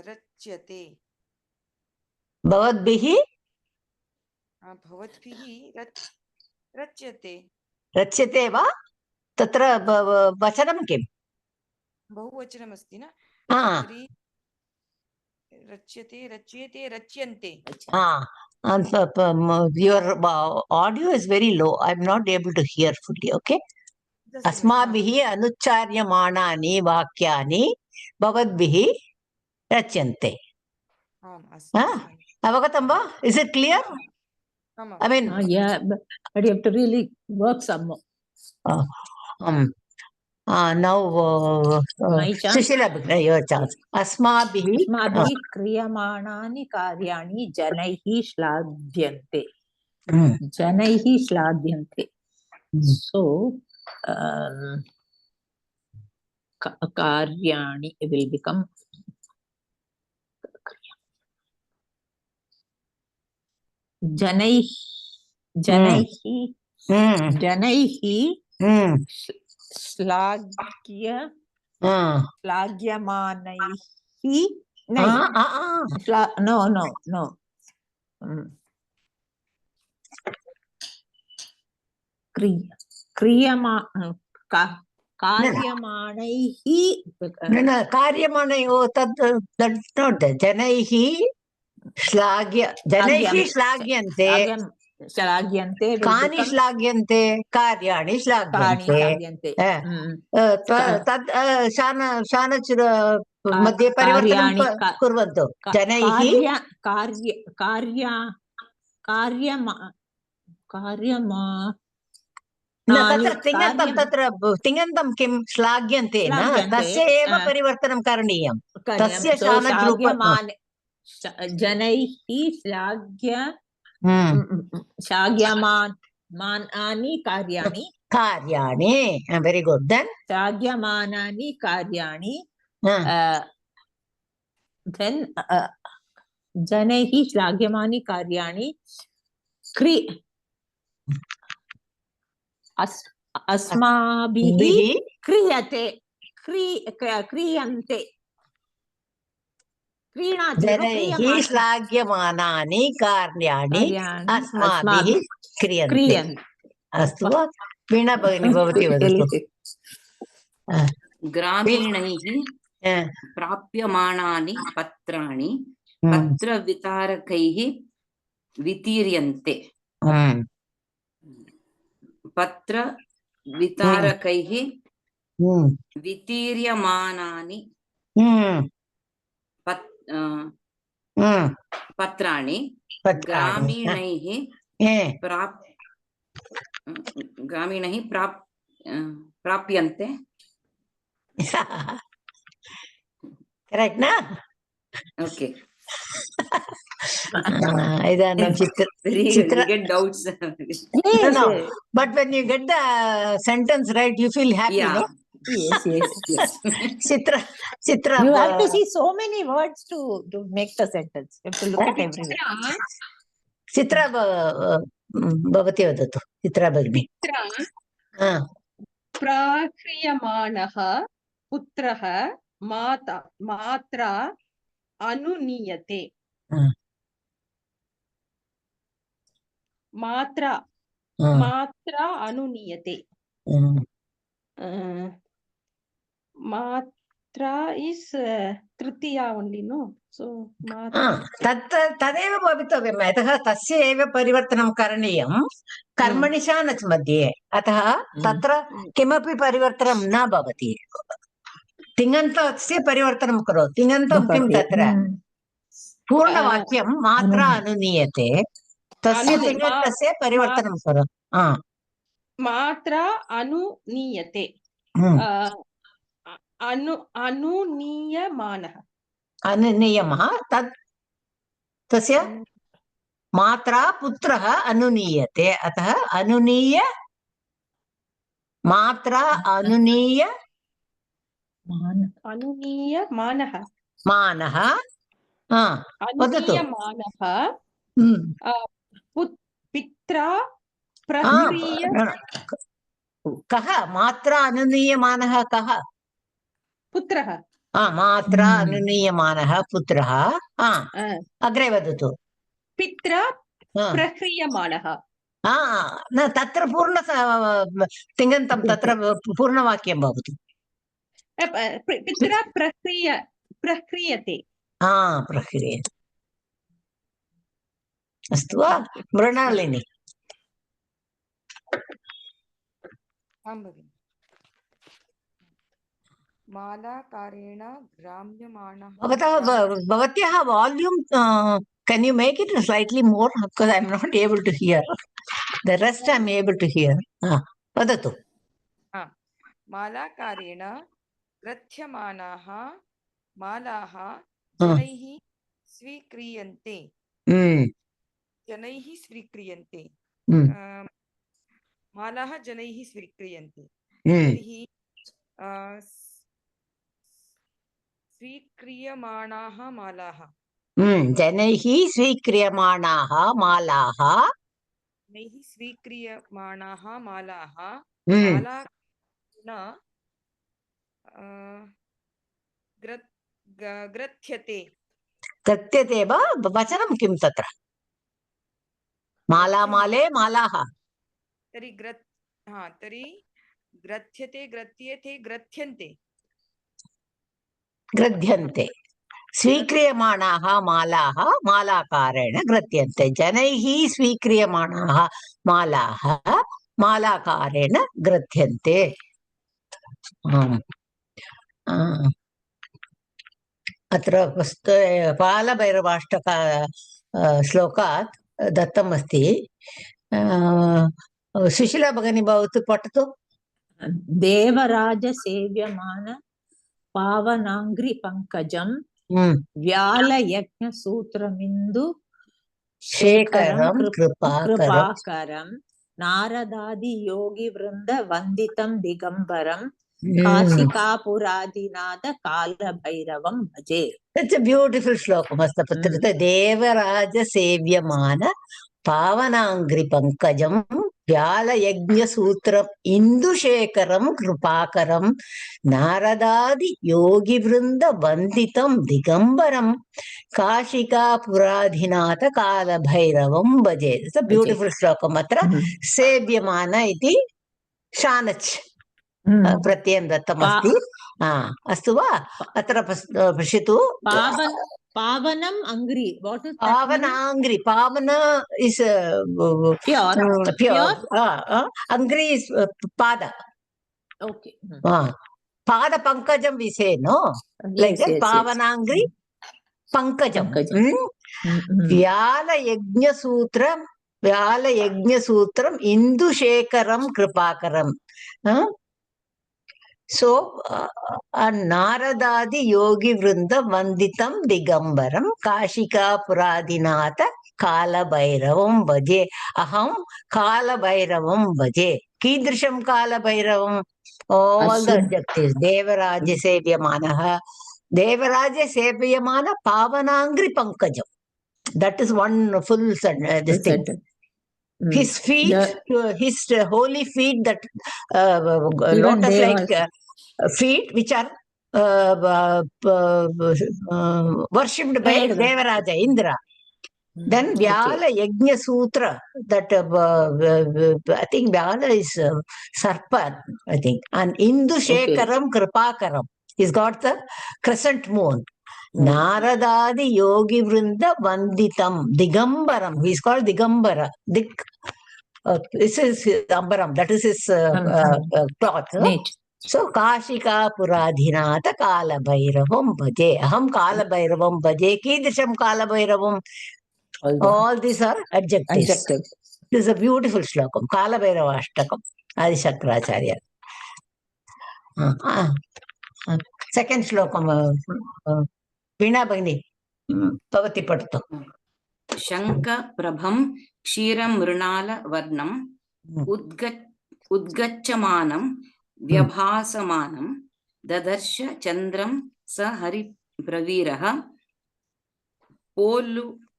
रच्यते भवद्भिः भवद्भिः रच्यते रच्यते वा तत्र वचनं किम् बहुवचनमस्ति न हा तर्हि रच्यते रच्यते रच्यन्ते your audio is very low. I'm not able to hear fully. Okay. अस्माभिः अनुच्चार्यमाणानि वाक्यानि भवद्भिः रच्यन्ते. अवगतं वा? Is it clear? I mean, yeah, but you have to really work some more. Now, My chance. Sushila, your chance. Asmabihi क्रियमाणानि कार्याणि जनैः श्लाघ्यन्ते. जनैः श्लाघ्यन्ते. So, कार्याणि will become जनैः श्लाघ्यमानैः no कार्यमाणैः that's not जनैः श्लाघ्यन्ते कानि श्लाघ्यन्ते कार्याणि श्लाघ्यन्ते तद् शानचुर मध्ये परिवर्तनं कुर्वन्तु जनैः तत्र तिङन्तं किं श्लाघ्यन्ते न तस्य एव परिवर्तनं करणीयं तस्य जनैः श्लाघ्यमानानि कार्याणि वेरी गुड देन श्लाघ्यमानानि कार्याणि then जनैः श्लाघ्यमानानि कार्याणि अस्माभिः क्रियन्ते जनैः श्लाघ्यमानानि कार्याणि अस्माभिः क्रियन्ते अस्तु वा वीणा भगिनी भवती वदतु ग्रामीणैः प्राप्यमाणानि पत्राणि पत्रवितरकैः वितीर्यन्ते पत्रवितरकैः वितीर्यमानानि पत्राणि ग्रामीणैः प्राप्यन्ते करेक्ट् न ओके इदानीं get doubts no but when you get the sentence right you feel happy no yes Chitra you have to see so many words to make the sentence you have to look at everything Chitra भवती वदतु चित्रा भगिनी प्राक्रियमाणः पुत्रः मात्रा अनुनीयते मात्रा अनुनीयते मात्रा is तृतीया only no so तदेव भवितव्यम् यतः तस्य एव परिवर्तनं करणीयं कर्मणि शानच् मध्ये अतः तत्र किमपि परिवर्तनं न भवति तिङन्तस्य परिवर्तनं करोतु तिङन्तं किं तत्र पूर्णवाक्यं मात्रा अनुनीयते तस्य तिङन्तस्य परिवर्तनं करोतु मात्रा अनुनीयते अनुनीयमानः अनुनीयमः तत् तस्य मात्रा पुत्रः अनुनीयते अतः अनुनीय मात्रा अनुनीय अनुनीय मानः मानः वदतु अनुनीयमानः हम्म। पित्रा हाँ, प्रह्रिय कः मात्रा अनुनीयमानः कः पुत्रः मात्रा अनुनीयमानः पुत्रः अग्रे वदतु पित्रा प्रह्रियमाणः न तत्र पूर्ण तिङन्तं तत्र पूर्णवाक्यं भवतु पित्रा प्रह्रियते प्रह्रियते अस्तु वा मृणालिनी आं भगिनि मालाकारेण ग्राम्यमाणः भवत्याः volume can you make it slightly more because I'm not able to hear the rest I'm able to hear वदतु मालाकारेण ग्रथ्यमानाः मालाः जनैः स्वीक्रियन्ते जनैः स्वीक्रियन्ते मालाः जनैः स्वीक्रियन्ते तर्हि स्वीक्रियमाणाः मालाः जनैः स्वीक्रियमाणाः मालाः जनैः स्वीक्रियमाणाः मालाः ग्रथ्यते ग्रथ्यते वा वचनं किं तत्र माला माले मालाः तर्हि तर्हि ग्रथ्यते ग्रथ्यते ग्रथ्यन्ते ग्रथ्यन्ते स्वीक्रियमाणाः मालाः मालाकारेण ग्रथ्यन्ते जनैः स्वीक्रियमाणाः मालाः मालाकारेण ग्रथ्यन्ते अत्र बालभैरवाष्टक श्लोकात् दत्तम् अस्ति सुशीला भगिनी भवतु पठतु देवराज सेव्यमान पावनांग्रि पंकजं व्यालयज्ञ सूत्रमिन्दु शेखरं कृपाकरं नारदादि योगी वृंद वंदितं दिगंबरं काशिकापुरादिनाथ काल भैरवं भजे. It's a beautiful श्लोकम् अस्ति देवराज सेव्यमान पावनांग्रि पंकजं व्यालयज्ञसूत्रम् इंदुशेखरं कृपाकरं नारदादि योगी वृंद वंदितं दिगंबरं काशिकापुराधिनाथ काल भैरवं भजे. It's a beautiful श्लोकम् अत्र सेव्यमान इति शानच् प्रत्ययं दत्तमस्ति अस्तु वा अत्र पश्यतु पावनम अंग्री पावनांग्रि पावना is pure angri is pada okay pada pankajam we say no like that pavanangri pankajam vyala yajna sutram indushekaram kripakaram so नारदादि योगी वृंद वंदितं दिगंबरं काशिका पुरादिनाथ काल भैरवं भजे. अहं काल भैरवं भजे. कीदृशं काल भैरवं all the adjectives Devraj सेव्यमानः Devraj सेव्यमान पावनांग्रि पंकजं that is one full this thing. His feet his holy feet that lotus like feet which are worshipped by Devaraja Indra. Then Vyala Yajna Sutra that I think Vyala is Sarpa I think and Indu Shekaram Kripakaram. He's got the crescent moon. Naradadi Yogi Vrinda Vanditam Digambaram. He's called Digambara. This is Ambaram. That is his cloth. So Kashika Puradhinata Kala Bhairavam Bhaje. Aham Kala Bhairavam Bhaje. Kidrisham Kala Bhairavam. All these are adjectives. This is a beautiful shlokam. Kala Bhairavashtakam. Adi Shakracharya. Second shlokam. वीणा भगिनी भवती पठतु। शङ्खप्रभं क्षीरमृणालवर्णम् उद्गच्छमानं व्यभासमानं ददर्श चन्द्रं स हरिप्रवीरः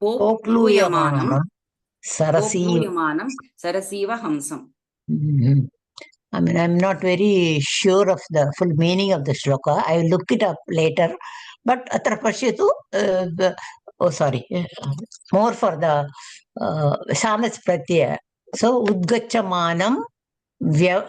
पोक्लूयमानं सरसीव हंसम्. I mean, I'm not very sure of the full meaning of the shloka. I will look it up later. But atra pashyatu, oh sorry, more for the Shanach Pratyaya. So, Udgachamanam Vyavabha.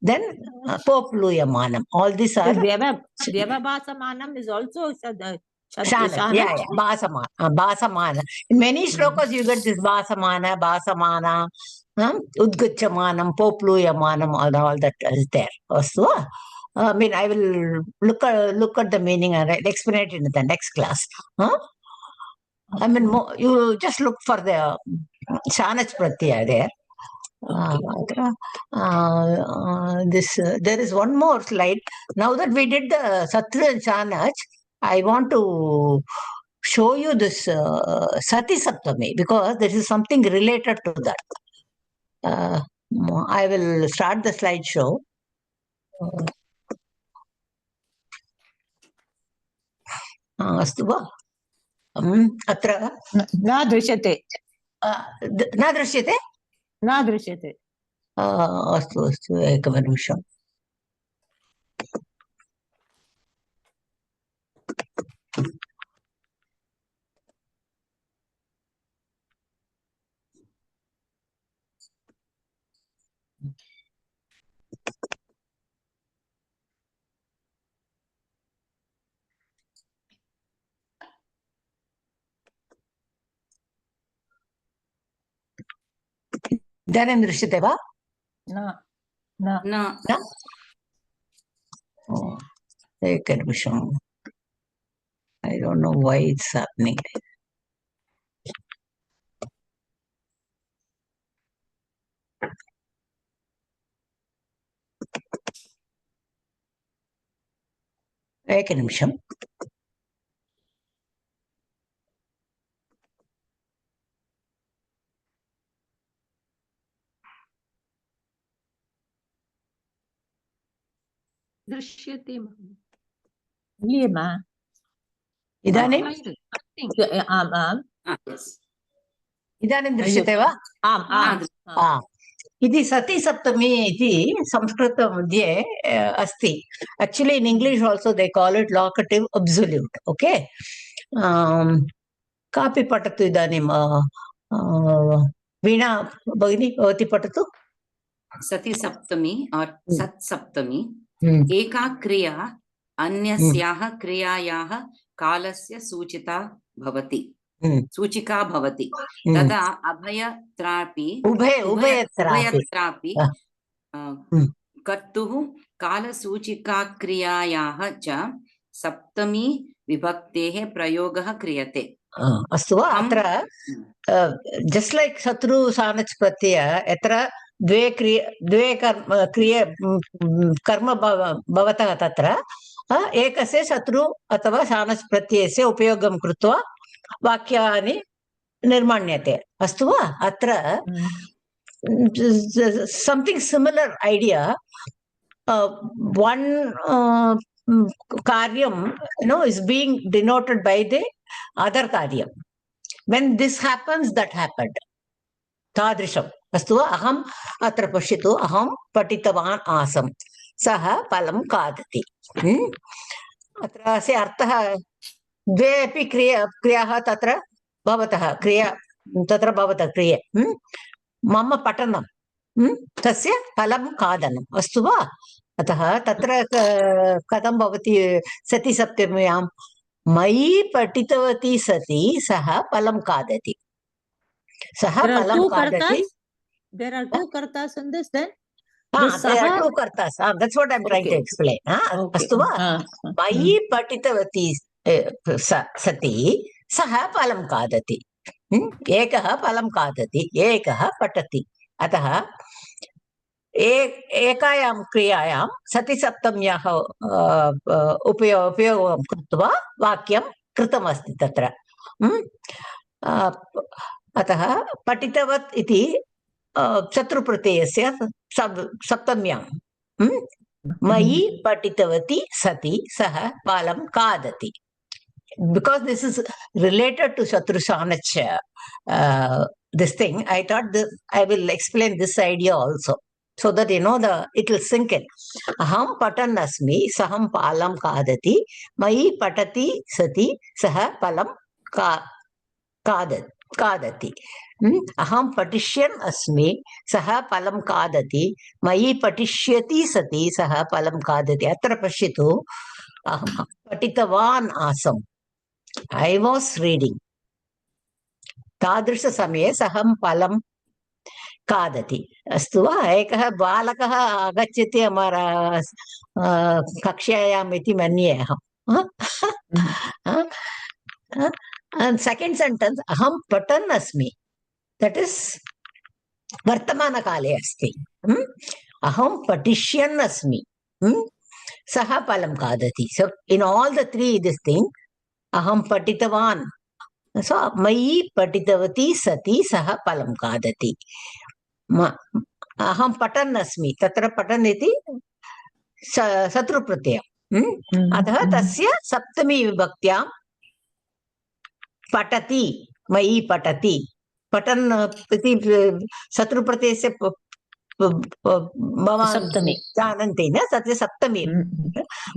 Then Popluyamanam. All these are. Vyavabhasamanam is also Shana. Yeah, Basamana. Basamana. In many shlokas, you get this Basamana, Basamana, Udgachamanam, Popluyamanam, all that is there. Also, I mean, I will look at the meaning and explain it in the next class. I mean, you just look for the Shanach Pratyaya there. There is one more slide. Now that we did the Satru and Shanach, I want to show you this Sati Saptami because there is something related to that. I will start the slideshow. अस्तु वा? अत्र न दृश्यते न दृश्यते न दृश्यते अस्तु अस्तु एकनिमिषम् इदानीं दृश्यते वा? न न न एकनिमिषम् I don't know why it's happening. एकनिमिषम् दृश्यते इदानीं इदानीं दृश्यते वा? इति सती सप्तमी इति संस्कृतमध्ये अस्ति. Actually in English also they call it locative absolute. Okay. कापि पठतु इदानीं वीणा भगिनी भवती पठतु. सती सप्तमी और सत् सप्तमी एका क्रिया अन्यस्याः क्रियायाः कालस्य सूचिका भवति तदा उभयत्रापि कर्तुः कालसूचिकाक्रियायाः च सप्तमी विभक्तेः प्रयोगः क्रियते. अस्तु वा? अत्र जस्ट लाइक शत्रु सानच प्रत्यय यत्र द्वे कर्म भवतः तत्र एकस्य शत्रु अथवा सानच प्रत्ययस्य उपयोगं कृत्वा वाक्यानि निर्माण्यते. अस्तु वा? अत्र something similar idea. One karyam is being denoted by the other karyam. When this happens, that happened. तादृशम्. अस्तु वा? अहम् अत्र पश्यतु, अहं पठितवान् आसम्, सः फलं खादति. अत्र अस्य अर्थः द्वे अपि क्रियाः तत्र भवतः क्रिया मम पठनं तस्य फलं खादनम्. अस्तु वा? अतः तत्र कथं भवति सति सप्तम्यां मयि पठितवती सति सः फलं खादति. सः फलं खादति. There are two kartas in this then? There are two kartas. That's what I'm trying to explain. अस्तु वा? मयि पठितवती सति सः फलं खादति. एकः फलं खादति, एकः पठति. अतः एकायां क्रियायां सतिसप्तम्याः उपयोगं कृत्वा वाक्यं कृतमस्ति तत्र। अतः पठितवत् इति शत्रुप्रत्ययस्य सप्तम्यां मयि पठितवती सति सः फलं खादति. Because this is related to Shatrushanach, this thing, I thought I will explain this idea also, so that you know it will sink in. Aham patan asmi, saham palam kadati, mayi patati sati, saha palam kadati. Aham patishyan asmi, saha palam kadati, mayi patishyati sati, saha palam kadati. Atra pashitu, aham patitavan asam. I was reading. तादृशसमये सहं फलं खादति. अस्तु वा? एकः बालकः आगच्छति कक्षायाम् इति मन्ये अहं. सेकेण्ड् सेण्टेन्स् अहं पठन् अस्मि. दट् इस् वर्तमानकाले अस्ति. अहं पठिष्यन् अस्मि. सः फलं खादति. So in all the three this thing, अहं पठितवान्. So मयि पठितवती सति सः फलं खादति. अहं पठन् अस्मि. तत्र पठन् इति शत्रुप्रत्ययम्. अतः तस्य सप्तमी विभक्त्यां पठति, मयि पठति. पठन् इति शत्रुप्रत्ययस्य भवान् जानन्ति न? तस्य सप्तमी.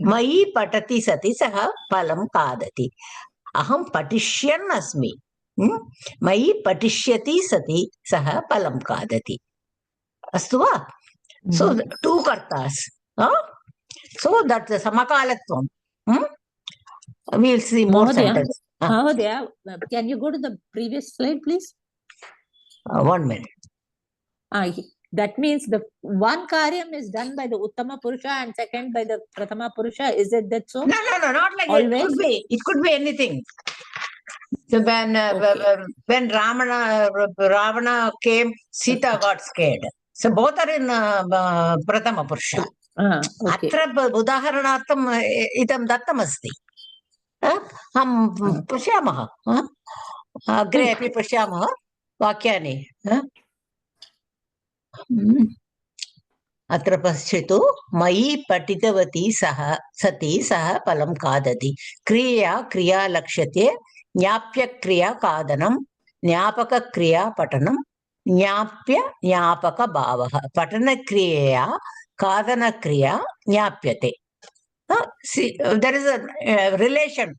मयि पठति सति सः फलं खादति. अहं पठिष्यन् अस्मि. मयि पठिष्यति सति सः फलं खादति. अस्तु वा? So two kartas. So that samakalatvam. We will see more sentences. Mahodaya, can you go to the previous slide, please? 1 minute. That means the one karyam is done by the Uttama Purusha and second by the Prathama Purusha. Is it that so? No, not like always. It could be anything. So when Ravana came, Sita got scared. So both are in Prathama Purusha. Atra udaharanartham idam dattam asti. हम पश्यामः. अग्रे अपि पश्यामः वाक्यानि. अत्र पश्यतु. मयि पठितवती सति सः फलं खादति. क्रिया लक्ष्यते. ज्ञाप्यक्रिया खादनं. ज्ञापकक्रिया पठनं. ज्ञापकभावः. पठनक्रियया खादनक्रिया ज्ञाप्यते. There is a relation.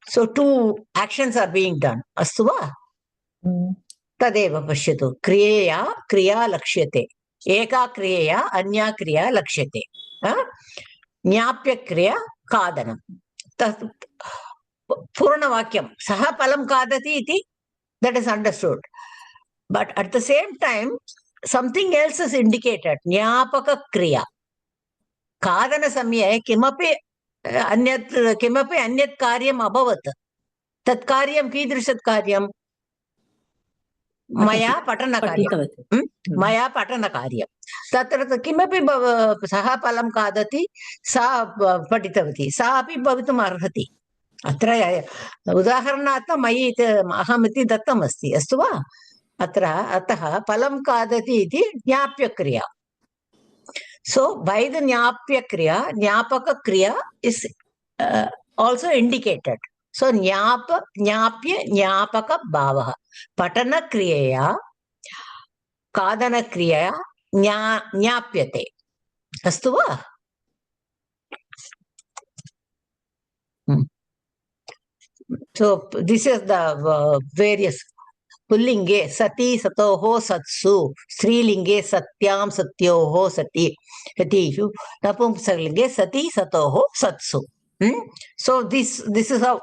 So two actions are being done. Astu va? Tadeva pashyatu. Kriya lakshyate. Eka kriya anya kriya lakshyate. Jnapya kriya kadanam. Purna vakyam. Saha palam kadati iti. That is understood. But at the same time, something else is indicated. Jnapaka kriya. खादनसमये किमपि अन्यत् कार्यम् अभवत्. तत् कार्यं कीदृशत् कार्यं? मया पठनकार्यं. तत्र किमपि सः फलं खादति, सा पठितवती, सा अपि भवितुम् अर्हति. अत्र उदाहरणार्थं मयि अहमिति दत्तमस्ति. अस्तु वा? अतः फलं खादति इति ज्ञाप्यक्रिया. So by the Jnapya Kriya, Jnapaka Kriya is also indicated. So Jnapya, Jnapaka Bhavaha. Patana Kriyaya, Kadana Kriyaya, Jnapyate. Astu va? So this is the various. पुल्लिंगे सती सतोः सत्सु, स्त्रीलिंगे सत्यां सत्योः सतीषु, नपुंसकलिंगे सती सतोः सत्सु. So this is how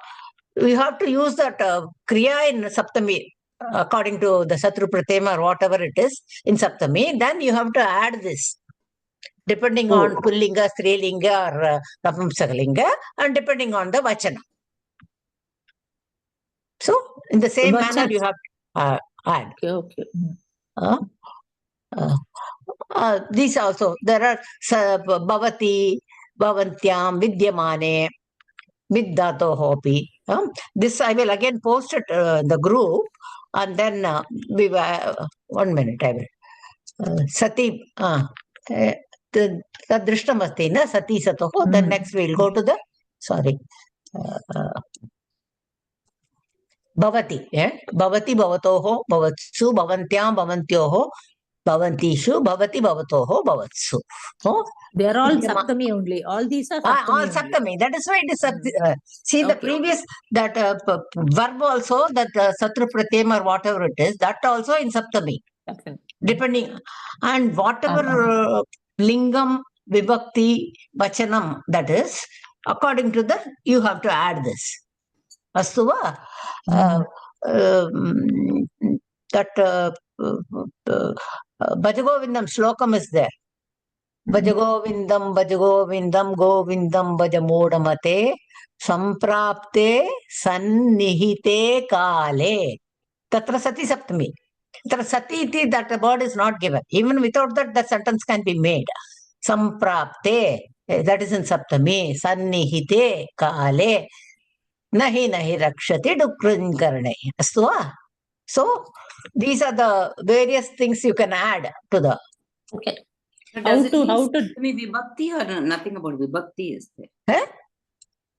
we have to use that kriya in Saptami according to the Satru Pratyama or whatever it is in Saptami. Then you have to add this depending on pullinga, strilinga or napumsakalinga and depending on the vachana. So in the same manner you have add. Okay. These also, there are bhavati, bhavantyam, vidyamane, viddatoho api. This I will again post it the group, and then we will, 1 minute, I will. Sati, तद्दृष्टमस्ति न सती सतोः. Then next we'll go to the, sorry, भवति, भवति भवतोः, भवत्सु, भवन्त्यां भवन्त्योः, भवन्तीषु, भवति भवतोः, भवत्सु. They are all Saptami only. All these are Saptami. All Saptami. That is why it is see the previous, that verb also, that Satru Pratyam or whatever it is, that also in Saptami. Depending, and whatever lingam, vibhakti, vachanam, that is, according to that, you have to add this. Astu va? That Bhajagovindam slokam is there. Bhajagovindam, Bhajagovindam, Govindam, Bhajamodamate, Samprapte, Sannihite Kale. Tatra Sati Saptami. Tatra Sati iti, that word is not given. Even without that, the sentence can be made. Samprapte, that is in Saptami. Sannihite Kale. Nahi nahi rakshati dukrin karne. Astu va? So, these are the various things you can add to the. Okay. Does it mean Saptami Vibhakti or nothing about Vibhakti is there?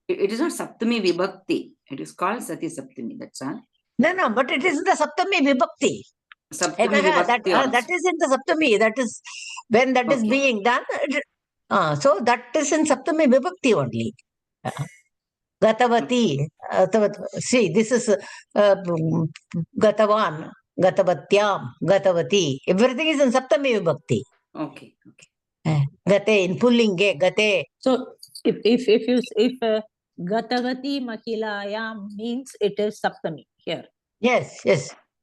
It is not Saptami Vibhakti. It is called Sati Saptami. That's all. No, but it is the Saptami Vibhakti. Saptami Vibhakti that is in the Saptami. That is when that is being done. So that is in Saptami Vibhakti only. Gatavati. See, this is Gatavan, Gatavatyam, Gatavati. Everything is in Saptami Vibhakti. Okay. Gate in Pullinge, Gate. So if Gatavati Mahilayam means it is Saptami here. Yes.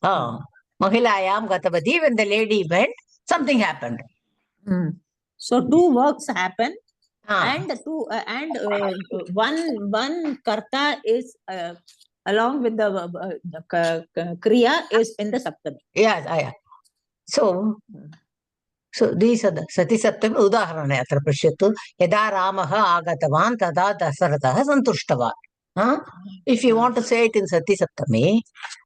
Mahilayam Gatavati, when the lady went, something happened. So two works happen, and one karta is along with the kriya is in the Saptami. Yes, So these are the Sati Saptami Udaharane atra pashyatu. Yada Ramaha agatavan tada Dasaratah santushtavan. If you want to say it in Sati Saptami,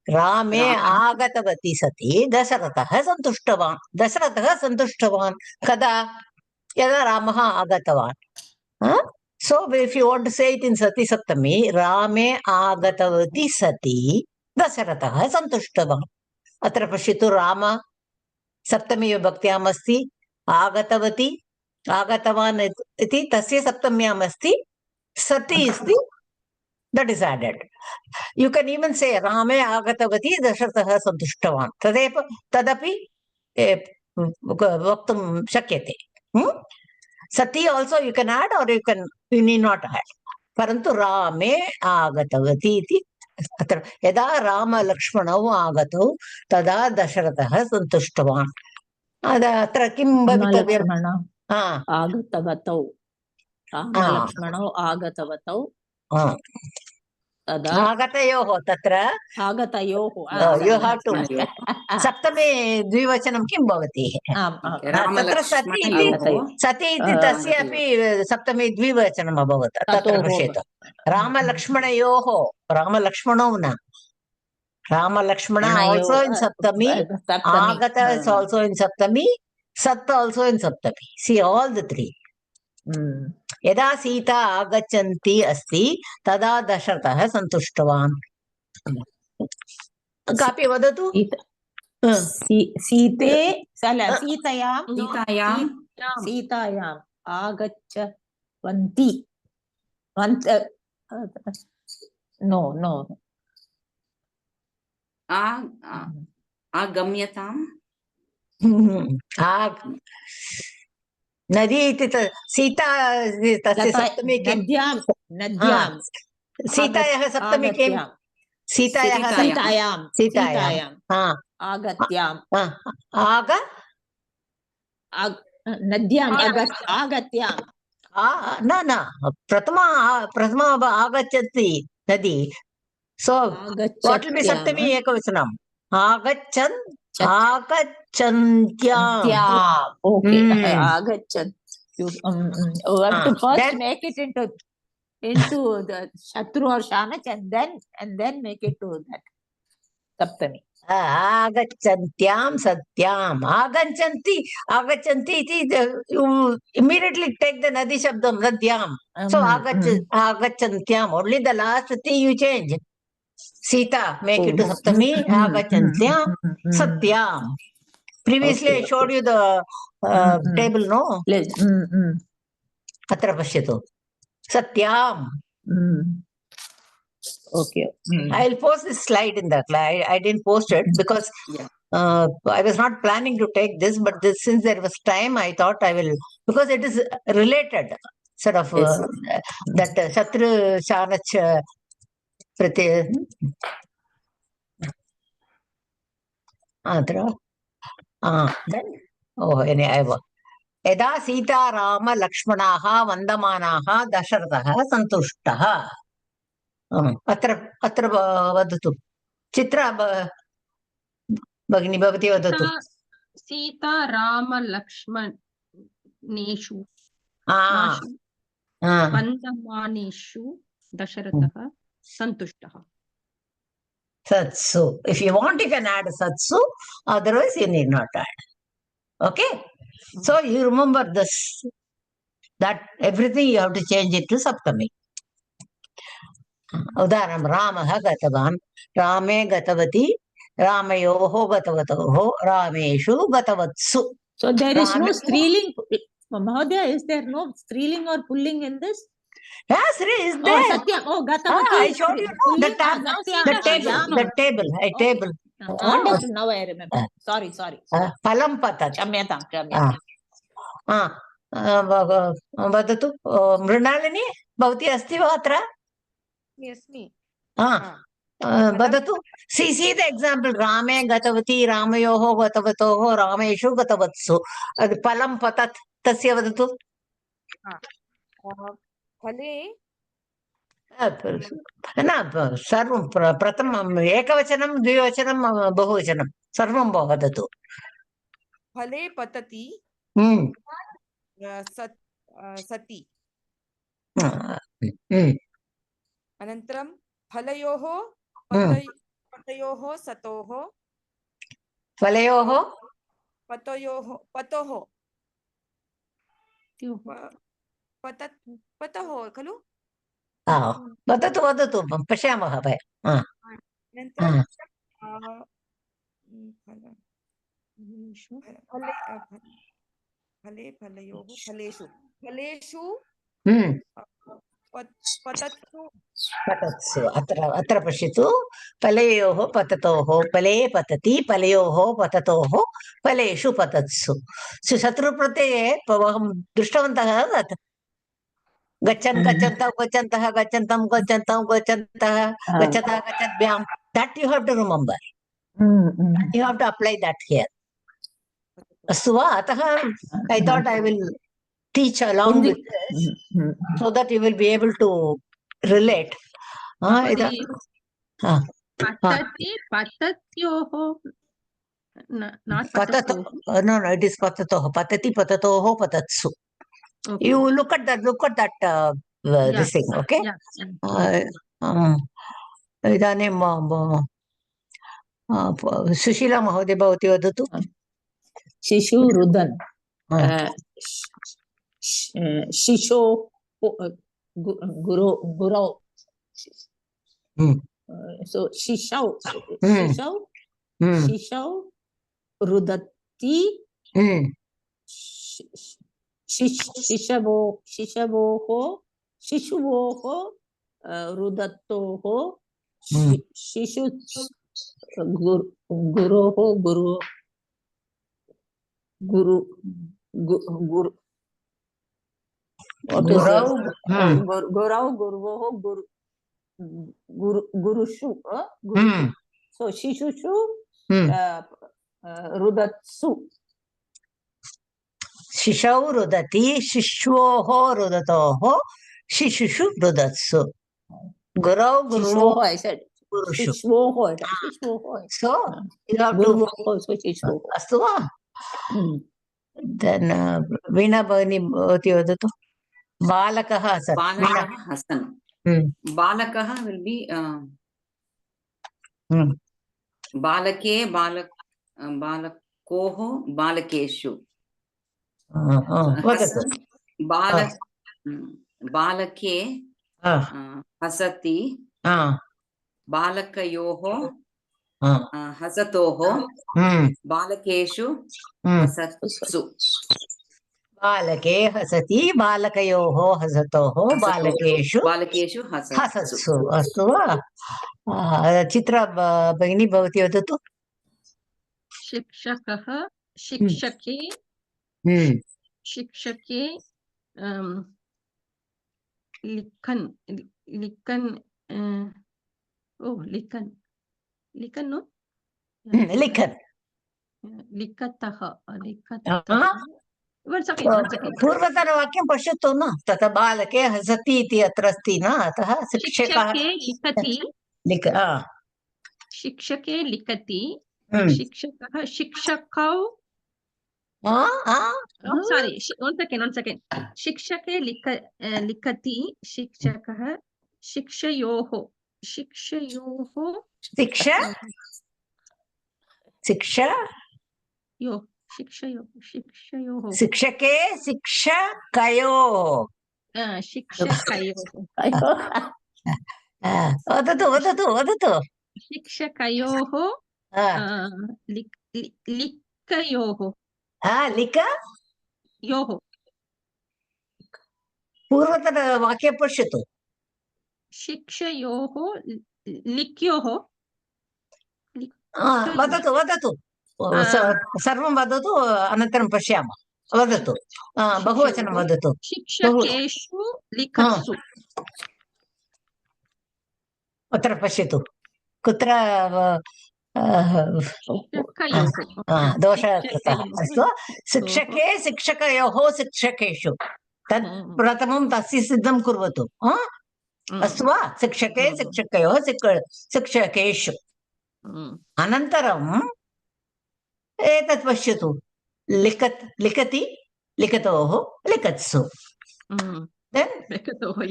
Rame agatavati sati Dasaratah santushtavan. Dasaratah santushtavan. Kada? Yada Ramaha agatavan. So if you want to say it in Sati Saptami, Rame agatavati sati Dasaratah santushtavan. Atra pashyatu Rama Saptami Vibhaktyam asti, Agatavati, Agatavan iti, tasya Saptamyam asti, Sati isti, that is added. You can even say Rame Agatavati Dasharatah Santushtavan. Tadapi Vaktam Shakyate. Sati also you can add or you need not add. Parantu Rame Agatavati iti. Yada Rama Lakshmanau Agatau tada Dasharatah santushtavan. Atra kim bhavitavyam? Agatavatau. Rama Lakshmanau Agatavatau. Agatayoho tatra. Agatayoho. You have to. Saptame dvivachanam kim bhavati? Tatra sati iti tasya api saptame dvivachanam abhavat. Tatra pashyatu. Rama Lakshmanayoho. Rama Lakshmanavna. Rama Lakshmana also in Saptami. Agata is also in Saptami. Sat also in Saptami. See all the three. Yada Sita agachanti asti tada Dasharatah santushtavan. Kapi vadatu? Sitayam agachavanti. No. Agamyatam. Nadi iti Sita tasya saptami kim? Nadyam. Sitayaha saptami kim? Sitayam. Agatyam. Aga? Nadyam. Agatyam. No. Pratama agachati nadi. So, what will be saptami ekavasanam? Agachan Agachantyam. Okay. Hmm. Agachan. You have to first Then make it into the Shatru or Shanach and then make it to that Saptami. Agachantyam Satyam. Agachanti iti, you immediately take the Nadi Shabdam, Nadyam. So Agachantyam, only the last thing you change. Sita, make it to Saptami, Agachantyam Satyam. Previously I showed you the table, no? Atra pashyatu. Satyam. Okay. I'll post this slide in the slide. I didn't post it because I was not planning to take this, but since there was time, I thought I will, because it is related, sort of, that Shatru Shanach Prati. Then, anyway, Yada Sita Rama Lakshmanaha Vandamanaha Dasharatha Santushtaha. Atra vadatu. Chitra Bhagini Bhavati vadatu. Sita Rama Lakshmaneshu Vandamaneshu Dasharatha Santushtaha. Satsu. If you want, you can add Satsu. Otherwise, you need not add. Okay? So you remember this. That everything you have to change it to Saptami. Udaharanam Ramaha Gatavan. Rame Gatavati. Ramayoho Gatavatoho. Rameshu Gatavatsu. So there is no striling. Mahodaya, is there no striling or pulling in this? Yes, it is there. Oh, Satyam. Oh, Gatavati. I showed you the table. Table. Wonderful. Now I remember. Sorry. Palam patat. Kshamyatam. Vadatu. Mrinalini, Bhavati asti va atra? Yes, me. Vadatu. See the example. Rame Gatavati, Ramayoho Gatavatoho, Rameshu Gatavatsu. Palam patat. Tasya vadatu. Phale. सर्वं प्रथमम् एकवचनं द्विवचनं बहुवचनं सर्वं वदतु. फले पतति सति. अनन्तरं फलयोः पतयोः सतोः. फलयोः पतोः पतः खलु. वदतु पश्यामः वयम्. फलेषु पतत्सु. अत्र पश्यतु. फलयोः पततोः. फले पतति. फलयोः पततोः. फलेषु पतत्सु. शत्रुप्रत्यये वयं दृष्टवन्तः तत्. गच्छन्तः गच्छद्भ्यां. That you have to remember. You have to apply that here. अस्तु वा? अतः I thought I will teach along with this so that you will be able to relate. Patati patatyoho. Not patato. No, it is patatoho. Patati patatoho patatsu. Okay. You look at that this thing, okay? इदानीं सुशीला महोदय भवती वदतु. शिशु रुदन. शिशो गुरौ. So shishau rudati. शिशुवोः रुदत्तोः. शिशु गुरोः गुरु गुरौ गुरुवोः गुरुषु. So शिशुषु रुदत्सु. शिशौ रुदति. शिशोः रुदतोः. शिशुषु रुदत्सु. गुरौ गुरुवोः. I said Purushu. Shishvoho. Shishvoho. So you have to. Guruvoho. So Shishvoho. Astu va? Then Veena Bhagini bhavati vadatu. Balakah asat. Balakah hasan. Balakah will be balake balakoho balakeshu. Vadatu. Balake hasati. Balakayoho hasatoho balakeshu hasatsu. Balake hasati balakayoho hasatoho balakeshu hasatsu. Astu va? Chitra Bhagini bhavati vadatu. शिक्षकः शिक्षके शिक्षके लिखन् लिखन् लिखन् लिखन् नो लिखन् लिखतः लिखतः पूर्वतनवाक्यं पश्यतु न तथा बालके हसति इति अत्र अस्ति न अतः शिक्षकः लिखति शिक्षके लिखति शिक्षकः शिक्षकौ sorry one second शिक्षके लिखति शिक्षकः शिक्षयोः शिक्षयोः शिक्षके शिक्षकयोः वदतु शिक्षकयोः लिखयोः लिखयोः पूर्वतनवाक्यं पश्यतु शिक्षयोः लिख्योः वदतु सर्वं वदतु अनन्तरं पश्यामः वदतु बहुवचनं वदतु शिक्षकेषु लिखत्सु अत्र पश्यतु कुत्र दोषः कृतः अस्तु शिक्षके शिक्षकयोः शिक्षकेषु तत् प्रथमं तस्य सिद्धं कुर्वतु अस्तु वा शिक्षके शिक्षकयोः शिक्षकेषु अनन्तरं एतत् पश्यतु लिखति लिखतोः लिखत्सु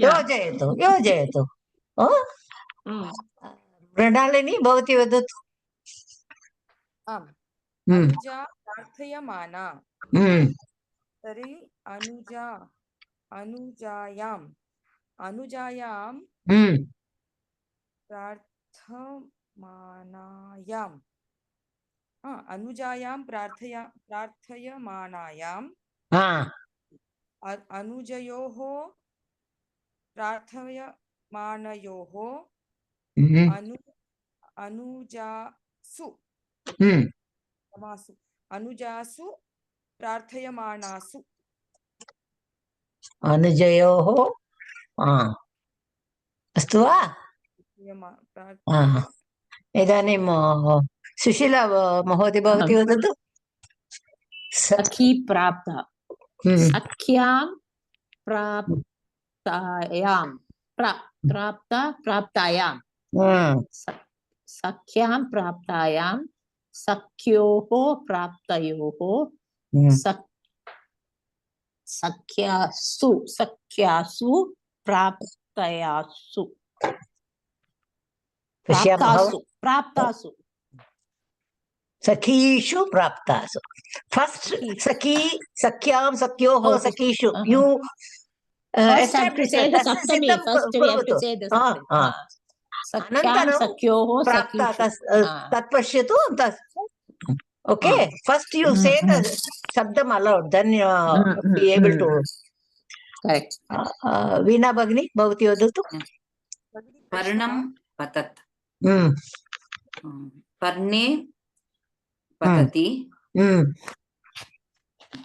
योजयतु मृणालिनी भवती वदतु अनुजा प्रार्थयमाना तर्हि अनुजायां प्रार्थमानायां अनुजायां प्रार्थयमानायां अनुजयोः प्रार्थयमानयोः अनुजासु प्रार्थयमानासु अनुजयोः अस्तु वा इदानीं सुशीला महोदय भवती वदतु सखी प्राप्ता सख्यां प्राप्तायां प्राप्तायां सख्यां प्राप्तायां सख्योः प्राप्तयोः सख्यासु प्राप्तयासु प्राप्तासु सखीषु प्राप्तासु फर्स्ट सखी सख्यां सख्योः सखीषु यू तत् पश्यतु okay first you say the शब्दम aloud then you be able to वीणा भगिनी भवती वदतु पर्णं पतत् पर्णे पतति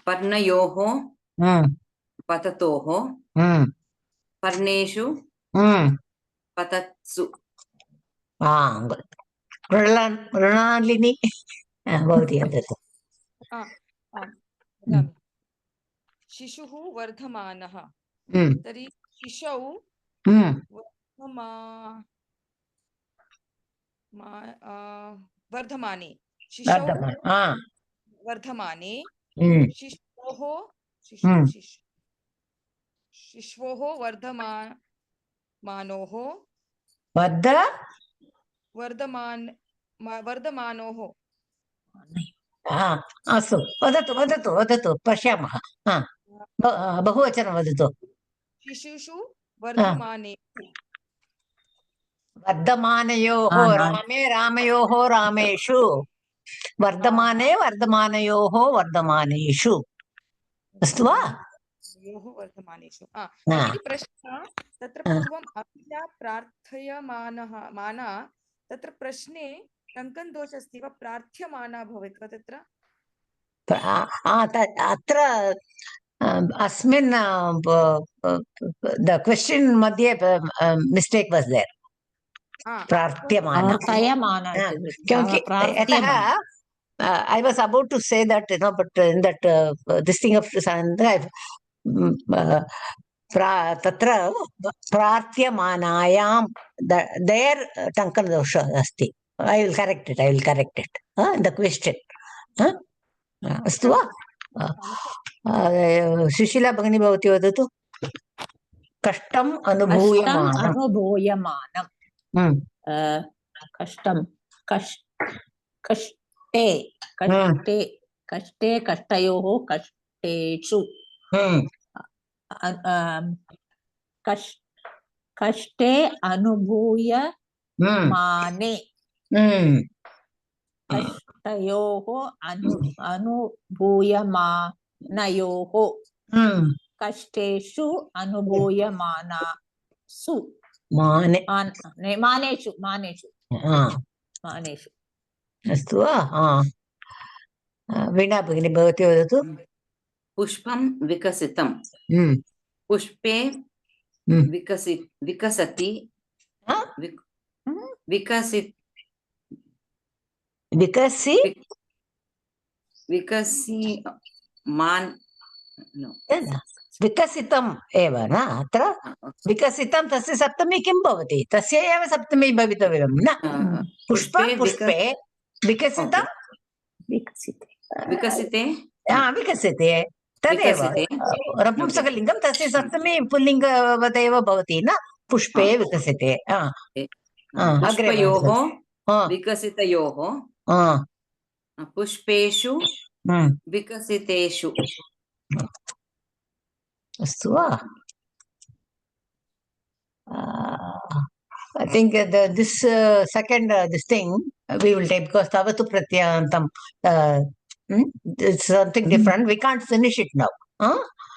पर्णयोः पततोः पर्णेषु पतत्सु मृणालिनी भवती वदतु शिशुः वर्धमानः तर्हि शिशौ वर्धमाने शिशौ वर्धमान वर्धमाने शिशोः शिशोः वर्धमानोः वर्धमानोः अस्तु वदतु वदतु वदतु पश्यामः बहुवचनं वदतु शिशुषु वर्धमाने वर्धमानयोः रामे रामयोः रामेषु वर्धमाने वर्धमानयोः वर्धमानेषु अस्तु वा वर्धमानेषु भगिनी प्रश्नः तत्र पूर्वम् अभिया प्रार्थयमाना तत्र प्रश्ने टङ्कन् दोषः अस्ति वा प्रार्थ्यमाना भवेत् वा तत्र अत्र अस्मिन् द क्वेश्चन् मध्ये मिस्टेक् वास् देर् प्रार्थ्यमाना क्योंकि यतः I was about to say that, but in that this thing of तत्र प्रार्थ्यमानायां there टङ्कन दोषः अस्ति. I will correct it in the question. अस्तु वा सुशीला भगिनी भवती वदतु कष्टम् अनुभूयमानम् कष्टं कष्टे कष्टयोः कष्टेषु कष्टे अनुभूयमाने कष्टयोः अनुभूयमानयोः कष्टेषु अनुभूयमानासु मानेषु अस्तु वा वीणा भगिनी भवती वदतु पुष्पं विकसितं पुष्पे विकसति विकसितम् एव न अत्र विकसितं तस्य सप्तमी किं भवति तस्य एव सप्तमी भवितव्यं न पुष्पे विकसितं विकसिते तदेव नपुंसकलिङ्गं तस्य सप्तमी पुल्लिङ्गवदेव भवति न पुष्पे विकसिते पुष्पयोः विकसितयोः पुष्पेषु विकसितेषु अस्तु वा I think this second this thing we will take because Tavatu Pratyantam it's something different. We can't finish it now.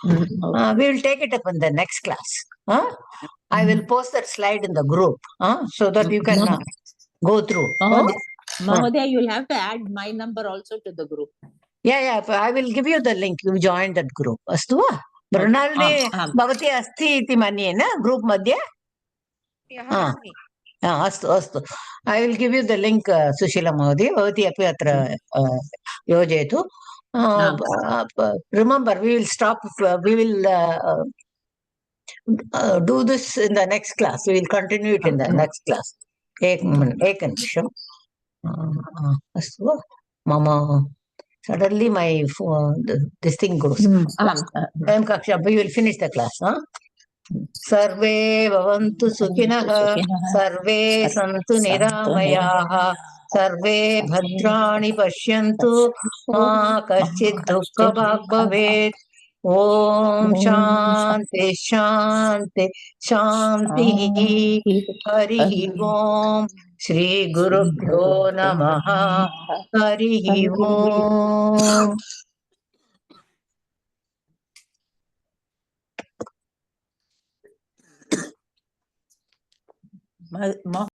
We will take it up in the next class. I will post that slide in the group so that you can go through. Mahodaya, you will have to add my number also to the group. Yeah. I will give you the link. You join that group. Astu va? Mrunalini bhavati asti iti manye na group madhye? अस्तु I will give you the link Sushila Mahodaya bhavati api atra yojetu remember we will stop we will do this in the next class we will continue it in the next class ekनिमिषम् अस्तु वा mama suddenly my this thing goes कक्षा we will finish the class सर्वे भवन्तु सुखिनः सर्वे सन्तु निरामयाः सर्वे भद्राणि पश्यन्तु मा कश्चित् दुःखभाग् भवेत् ॐ शान्ति शान्ति शान्तिः हरिः ॐ श्री गुरुभ्यो नमः हरिः ॐ